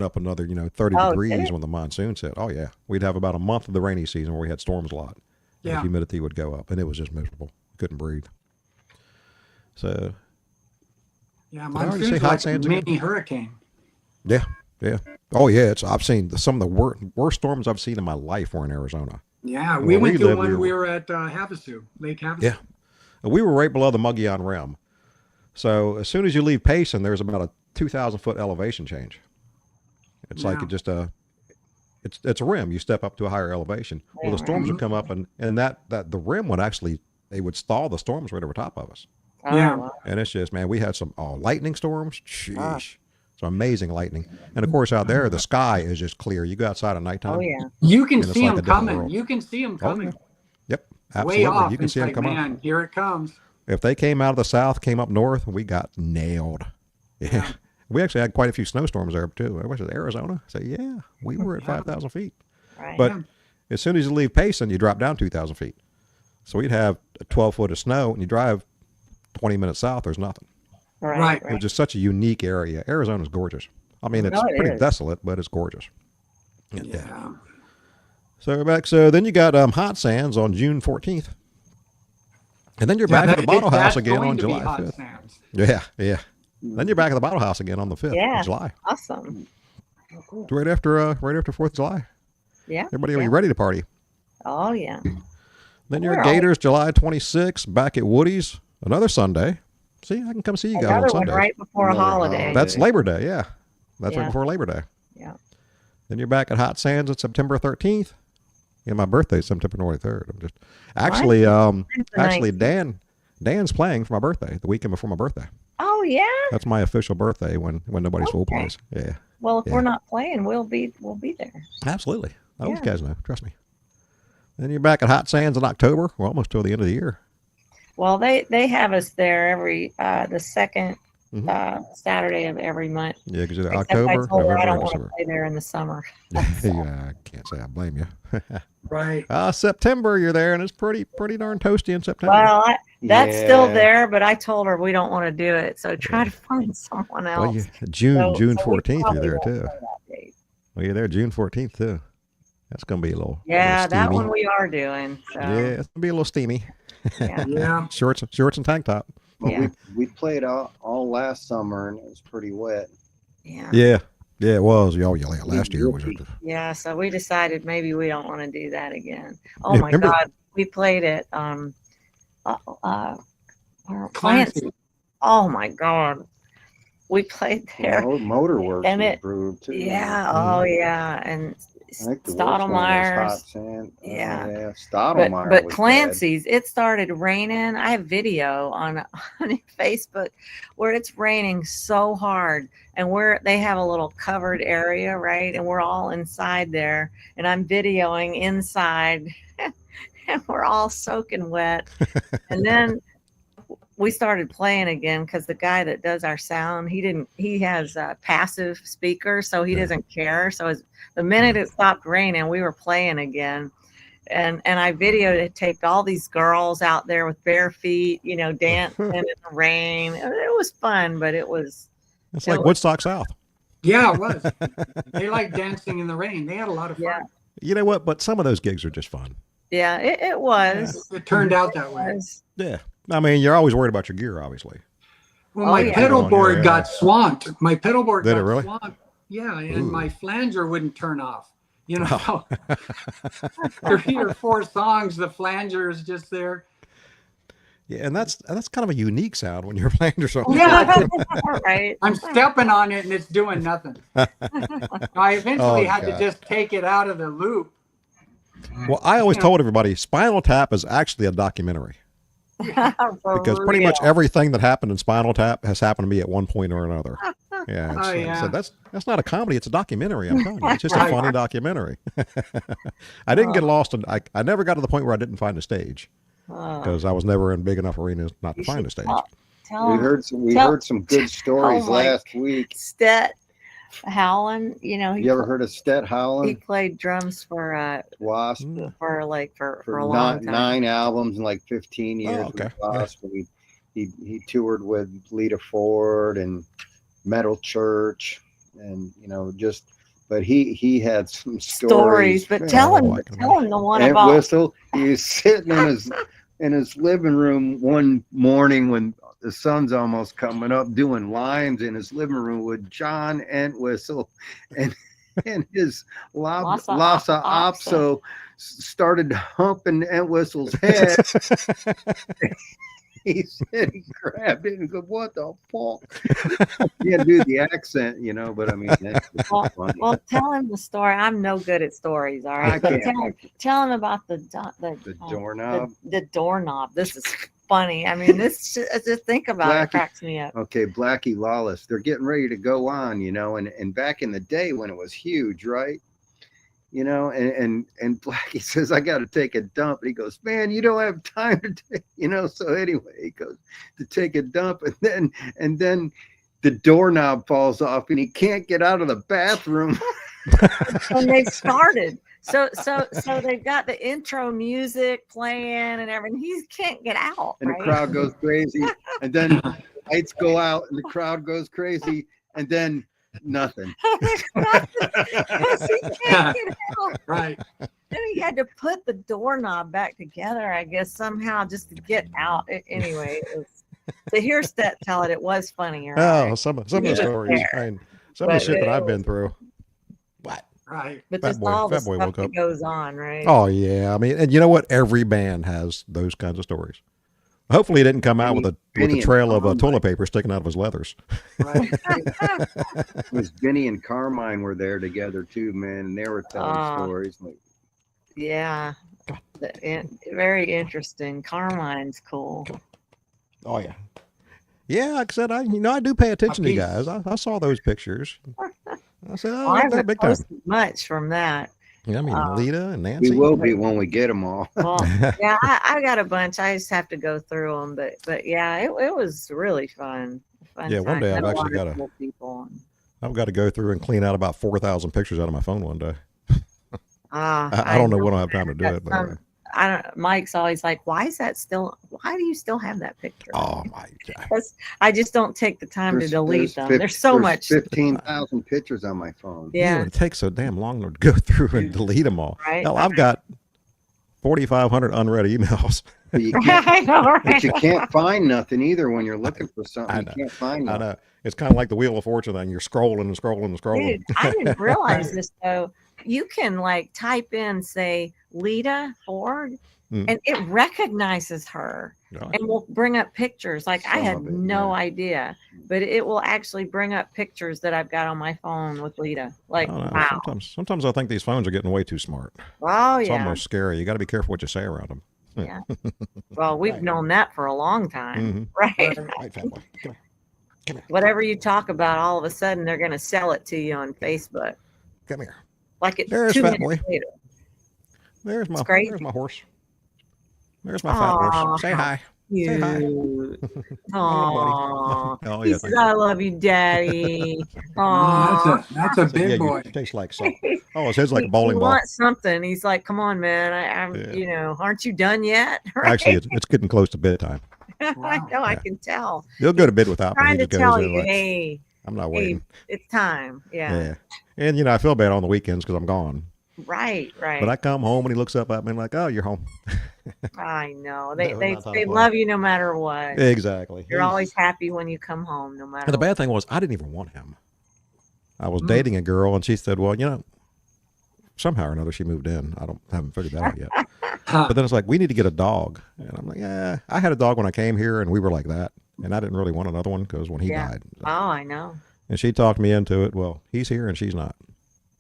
up another 30 Oh, did degrees it? when the monsoons hit. Oh yeah, we'd have about a month of the rainy season where we had storms a lot. And Yeah. the humidity would go up, and it was just miserable. Couldn't breathe. So Yeah, I already monsoon's say hot like a sands mini again? hurricane. yeah. Oh yeah, I've seen some of the worst storms I've seen in my life were in Arizona. Yeah, Well, we we went through lived- one. we We were- were at Havasu, Lake Havasu. Yeah. We were right below the Mogollon Rim. So as soon as you leave Payson, there's about a 2,000-foot elevation change. It's like Yeah. it's a rim. You step up to a higher elevation. Well, the storms would come up, and that the rim would actually, they would stall the storms right over top of us. Oh, Yeah. wow. And it's just, man, we had some lightning storms. Sheesh. Ah. Some amazing lightning. And of course, out there, the sky is just clear. You go outside at nighttime. Oh yeah. You can And it's see like a them different coming. world. You can see them Oh, coming. yeah. Yep. Way Absolutely. off. You can It's see them like, come up. man, here it comes. If they came out of the south, came up north, we got nailed. Yeah. Yeah. We actually had quite a few snowstorms there too. I was in Arizona. So yeah, we were at Yeah. 5,000 feet. Right. But Yeah. as soon as you leave Payson, you drop down 2,000 feet. So we'd have a 12 foot of snow, and you drive 20 minutes south, there's nothing. Right. It was just such a unique area. Arizona's gorgeous. I mean, it's No, it pretty is. desolate, but it's gorgeous. Yeah. So we're back. So then you got Hot Sands on June 14th. And then you're Yeah, back at the Bottle House that's again going on to be July hot 5th. sands. Yeah. Then you're back at the Bottle House again on the 5th Yeah. of July. Awesome. Right after 4th of July. Yeah. Everybody yeah. will be ready to party. Oh yeah. Then you're We're at all- Gators July 26th, back at Woody's, another Sunday. See, I can come see you guys on Another one Sundays. right before a Another holiday. holiday. That's Labor Day, yeah. That's right Yeah. before Labor Day. Yeah. Then you're back at Hot Sands on September 13th. And my birthday is September 23rd. I'm just actually Nice. Dan's playing for my birthday, the weekend before my birthday. Oh yeah. That's my official birthday when nobody's full Okay. plays. Yeah. Well, if Yeah. we're not playing, we'll be there. Absolutely. Those Yeah. guys know, trust me. Then you're back at Hot Sands in October. We're almost till the end of the year. Well, they have us there every the second Mhm. Saturday of every month. Yeah, because either Except I October, told her I November, don't or want to December. play there in the summer. Yeah, I can't say I blame you. Right. September, you're there, and it's pretty darn toasty in September. Well, that's still Yeah. there, but I told her we don't want to do it. So try to find someone else. Well, June So we 14th, you're probably there won't too. play that date. Well, you're there June 14th too. That's gonna be a little Yeah, that steamy. one we are doing. So, Yeah, it's gonna be a little steamy. yeah. Yeah. Shorts and tank top. But Yeah. we played all last summer and it was pretty wet. Yeah. Yeah, it was. Yeah, last year was. Yeah, so we decided maybe we don't want to do that again. Oh Yeah, my remember- God, we played it. Clancy. Clancy. Oh my God, we played there. Motorworks And was it- brewed too. Yeah. Mhm. Oh yeah, and I think the worst one was Hot Stottlemyre's. Sand. Yeah. Yeah, But Stottlemyre but was bad. Clancy's, it started raining. I have video on Facebook where it's raining so hard, and they have a little covered area, right? And we're all inside there, and I'm videoing inside, and we're all soaking wet. And then we started playing again because the guy that does our sound, he has a passive speaker, so he doesn't care. So the minute it stopped raining, we were playing again. And I videotaped all these girls out there with bare feet, dancing in the rain. It was fun, but It's like Woodstock South. Yeah, it was. They liked dancing in the rain. They had a lot of fun. Yeah. You know what? But some of those gigs are just fun. Yeah, it was. It turned out that way. Yeah. I mean, you're always worried about your gear, obviously. Well, my pedal board got swamped. My pedal board got swamped. Yeah, and my flanger wouldn't turn off. 3 or 4 songs, the flanger is just there. Yeah, and that's kind of a unique sound when you're playing or something. Yeah, right. I'm stepping on it and it's doing nothing. I eventually had to just take it out of the loop. Well, I always told everybody Spinal Tap is actually a documentary. Because pretty much everything that happened in Spinal Tap has happened to me at one point or another. Yeah, so that's not a comedy; it's a documentary. I'm telling you, it's just a funny documentary. I didn't get lost, and I never got to the point where I didn't find a stage because I was never in big enough arenas not to find a stage. We heard some good stories last week. Stet Howland, you ever heard of Stet Howland? He played drums for Wasp for a long time. 9 albums in like 15 years. Oh, okay. With Wasp. He toured with Lita Ford and Metal Church, and but he had some stories. But tell him the one Ant about Whistle. He was sitting in his living room one morning when the sun's almost coming up, doing lines in his living room with John Entwistle, and his Lhasa Apso started humping Entwistle's head. He said he grabbed it and go, "What the fuck?" He had to do the accent, but I mean, that's funny. Well, tell him the story. I'm no good at stories, all right? Tell him about the doorknob. The doorknob. This is funny. I mean, just think about it cracks me up. Okay, Blackie Lawless. They're getting ready to go on, and back in the day when it was huge, right? And Blackie says, "I got to take a dump." And he goes, "Man, you don't have time to take, So anyway, he goes to take a dump, and then the doorknob falls off, and he can't get out of the bathroom. And they started. So they've got the intro music playing and everything. He can't get out. And right? The crowd goes crazy. And then lights go out, and the crowd goes crazy, and then nothing. Right. Then he had to put the doorknob back together, I guess, somehow just to get out. Anyway, to hear Stet tell it, it was funny. Right? Oh, some of the stories. Some of the shit that I've been through. What? Right. But just all the stuff that goes on, right? Oh, yeah. I mean, and you know what? Every band has those kinds of stories. Hopefully, he didn't come out with a trail of toilet paper sticking out of his leathers. Right. It was Vinny and Carmine were there together too, man, and they were telling stories. Yeah, very interesting. Carmine's cool. Oh yeah, yeah. Like I said, I do pay attention to you guys. I saw those pictures. I said, I haven't big time. Much from that. Yeah, I mean, Lita and Nancy. We will be when we get them all. Well, yeah, I got a bunch. I just have to go through them, but yeah, it was really fun. Yeah, one day I've actually got to go through and clean out about 4,000 pictures out of my phone one day. I don't know when I'll have time to do it. But Mike's always like, why do you still have that picture? Oh my God. I just don't take the time to delete them. There's so much. 15,000 pictures on my phone. Yeah. It takes so damn long to go through and delete them all. Right. Hell, I've got 4,500 unread emails. But you can't, but you can't find nothing either when you're looking for something. You can't find nothing. I know. It's kind of like the Wheel of Fortune thing. You're scrolling and scrolling and scrolling. Dude, I didn't realize this though. You can type in, say, Lita Ford, and it recognizes her Yeah. and will bring up pictures. Like I Some had of it, no yeah. idea, but it will actually bring up pictures that I've got on my phone with Lita. Like, I don't know. wow. Sometimes I think these phones are getting way too smart. Oh, It's yeah. almost scary. You got to be careful what you say around them. Yeah. Well, we've Right. known that for a long time, Mm-hmm. right? Right, fat boy. Come here. Come here. Whatever you talk about, all of a sudden they're going to sell it to you on Facebook. Come here. Like it's There's 2 fat minutes boy. later. There's It's crazy. my horse. There's my fat Aw, horse. Say how hi. Say hi. cute. Hello, buddy. Aw. Oh He yeah, says, thank I you. love you, Daddy. Oh, Aw. that's a So, yeah, big you boy. taste like salt. Oh, his head's like a He bowling ball. wants something. He's like, come on, man. I'm, Yeah. aren't you done yet? Right? Actually, it's getting close to bedtime. I Wow. know, I Yeah. can tell. He'll go to bed without me. He Trying to just goes tell in you, like, hey, I'm not hey, waiting. it's time. Yeah. And, you know, I feel bad on the weekends because I'm gone. Right, right. But I come home and he looks up at me and like, oh, you're home. I know. No, They not they, time to they play. love you no matter what. Exactly. You're always happy when you come home, no matter And the what. bad thing was, I didn't even want him. I was Mm. dating a girl, and she said, "Well, you know, somehow or another she moved in. Haven't figured that out yet." Huh. But then it's like, we need to get a dog, and I'm like, yeah, I had a dog when I came here, and we were like that, and I didn't really want another one because when he Yeah. died, Oh, I know. and she talked me into it. Well, he's here and she's not,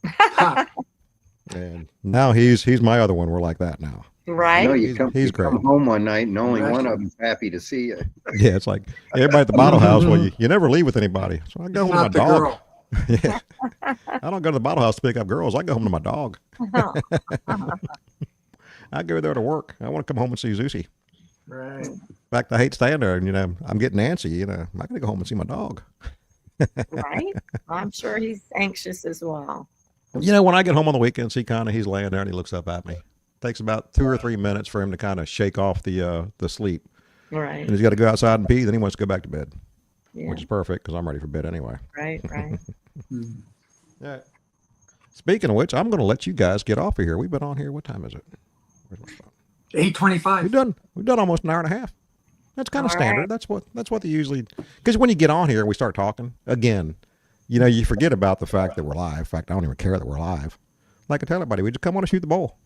Huh. and now he's my other one. We're like that now. I know Right? you come, He's you come great. home one night and only one Right. of them's happy to see you. Yeah, it's like everybody at the bottle house. Well, you never leave with anybody, so I go home to my Not the dog. girl. Yeah, I don't go to the bottle house to pick up girls. I go home to my dog. I go there to work. I want to come home and see Zeusy. Right. In fact, I hate staying there. And, you know, I'm getting antsy. You know, I'm going to go home and see my dog. Right? I'm sure he's anxious as well. You know, when I get home on the weekends, he's laying there and he looks up at me. Takes about 2 or 3 minutes for him to kind of shake off the sleep. Right. And he's got to go outside and pee. Then he wants to go back to bed, Yeah. which is perfect because I'm ready for bed anyway. Right, right. Mm. Yeah. Speaking of which, I'm going to let you guys get off of here. We've been on here. What time is it? Where's my phone? 8:25. We've done almost an hour and a half. That's kind of All standard. right. That's what they usually, because when you get on here and we start talking again, you know, you forget about the fact that we're live. In fact, I don't even care that we're live. Like I tell everybody, we just come on to shoot the bull.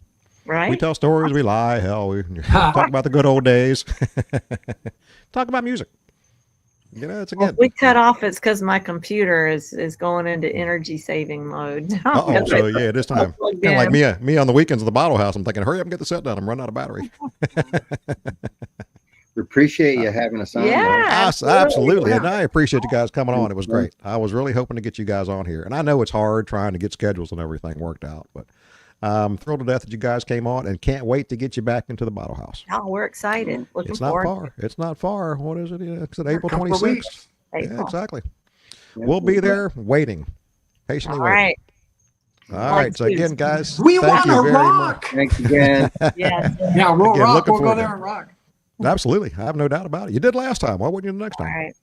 Right? We tell stories, we lie, hell, we talk about the good old days. Talk about music. You know, it's Well, again. if we cut off, it's because my computer is going into energy saving mode. Uh-oh, so yeah, this time. Plugged Kind of like in. me on the weekends at the bottle house. I'm thinking, hurry up and get the set done. I'm running out of battery. We appreciate you having us on. Yeah. Absolutely. Yeah. And I appreciate you guys coming on. It was great. I was really hoping to get you guys on here. And I know it's hard trying to get schedules and everything worked out, but I'm thrilled to death that you guys came on and can't wait to get you back into the bottle house. Oh, we're excited. Looking It's not forward far. It's not far. What is it? It's at April couple of 26th. weeks. to Yeah, April. exactly. Yeah. We'll be there waiting, patiently All waiting. right. All right. So again, guys, We thank want you to very rock. Thanks again. Yes. Yeah, we'll Again, rock. looking We'll go forward to there it. and rock. much. Absolutely. I have no doubt about it. You did last time. Why wouldn't you the next All time? right.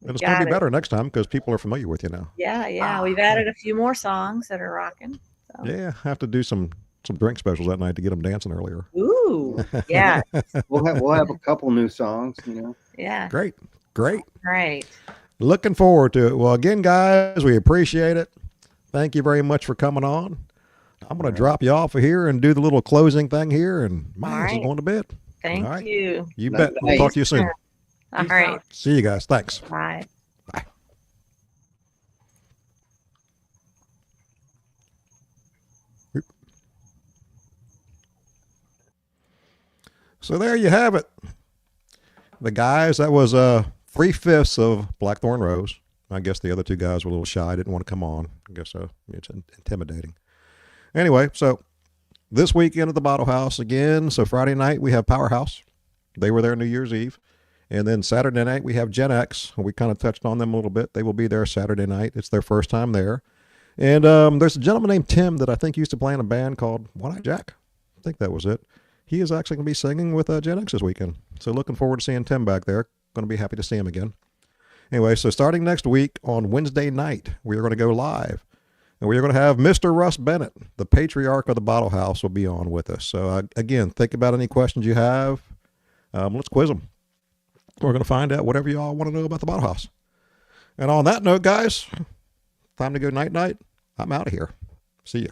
And it's going to Got be it. better next time because people are familiar with you now. Yeah. We've added a few more songs that are rocking. So. Yeah. I have to do some drink specials that night to get them dancing earlier. Ooh. Yeah. We'll have a couple new songs, you know. Yeah. Great. Great. Looking forward to it. Well, again, guys, we appreciate it. Thank you very much for coming on. I'm going to drop you off of here and do the little closing thing here, and my ass is right. going to bed. Thank All right. you. You Nice. bet. We'll talk to you soon. All Peace right. out. See you guys. Thanks. Bye. So there you have it. The guys, that was 3/5 of Black Thorn Rose. I guess the other two guys were a little shy, didn't want to come on. I guess it's intimidating. Anyway, so this weekend at the Bottle House again. So Friday night we have Powerhouse. They were there New Year's Eve. And then Saturday night we have Gen X. We kind of touched on them a little bit. They will be there Saturday night. It's their first time there. And there's a gentleman named Tim that I think used to play in a band called One Eye Jack. I think that was it. He is actually going to be singing with Gen X this weekend. So looking forward to seeing Tim back there. Going to be happy to see him again. Anyway, so starting next week on Wednesday night, we are going to go live. And we are going to have Mr. Russ Bennett, the patriarch of the Bottle House, will be on with us. So again, think about any questions you have. Let's quiz them. We're going to find out whatever you all want to know about the Bottle House. And on that note, guys, time to go night-night. I'm out of here. See you.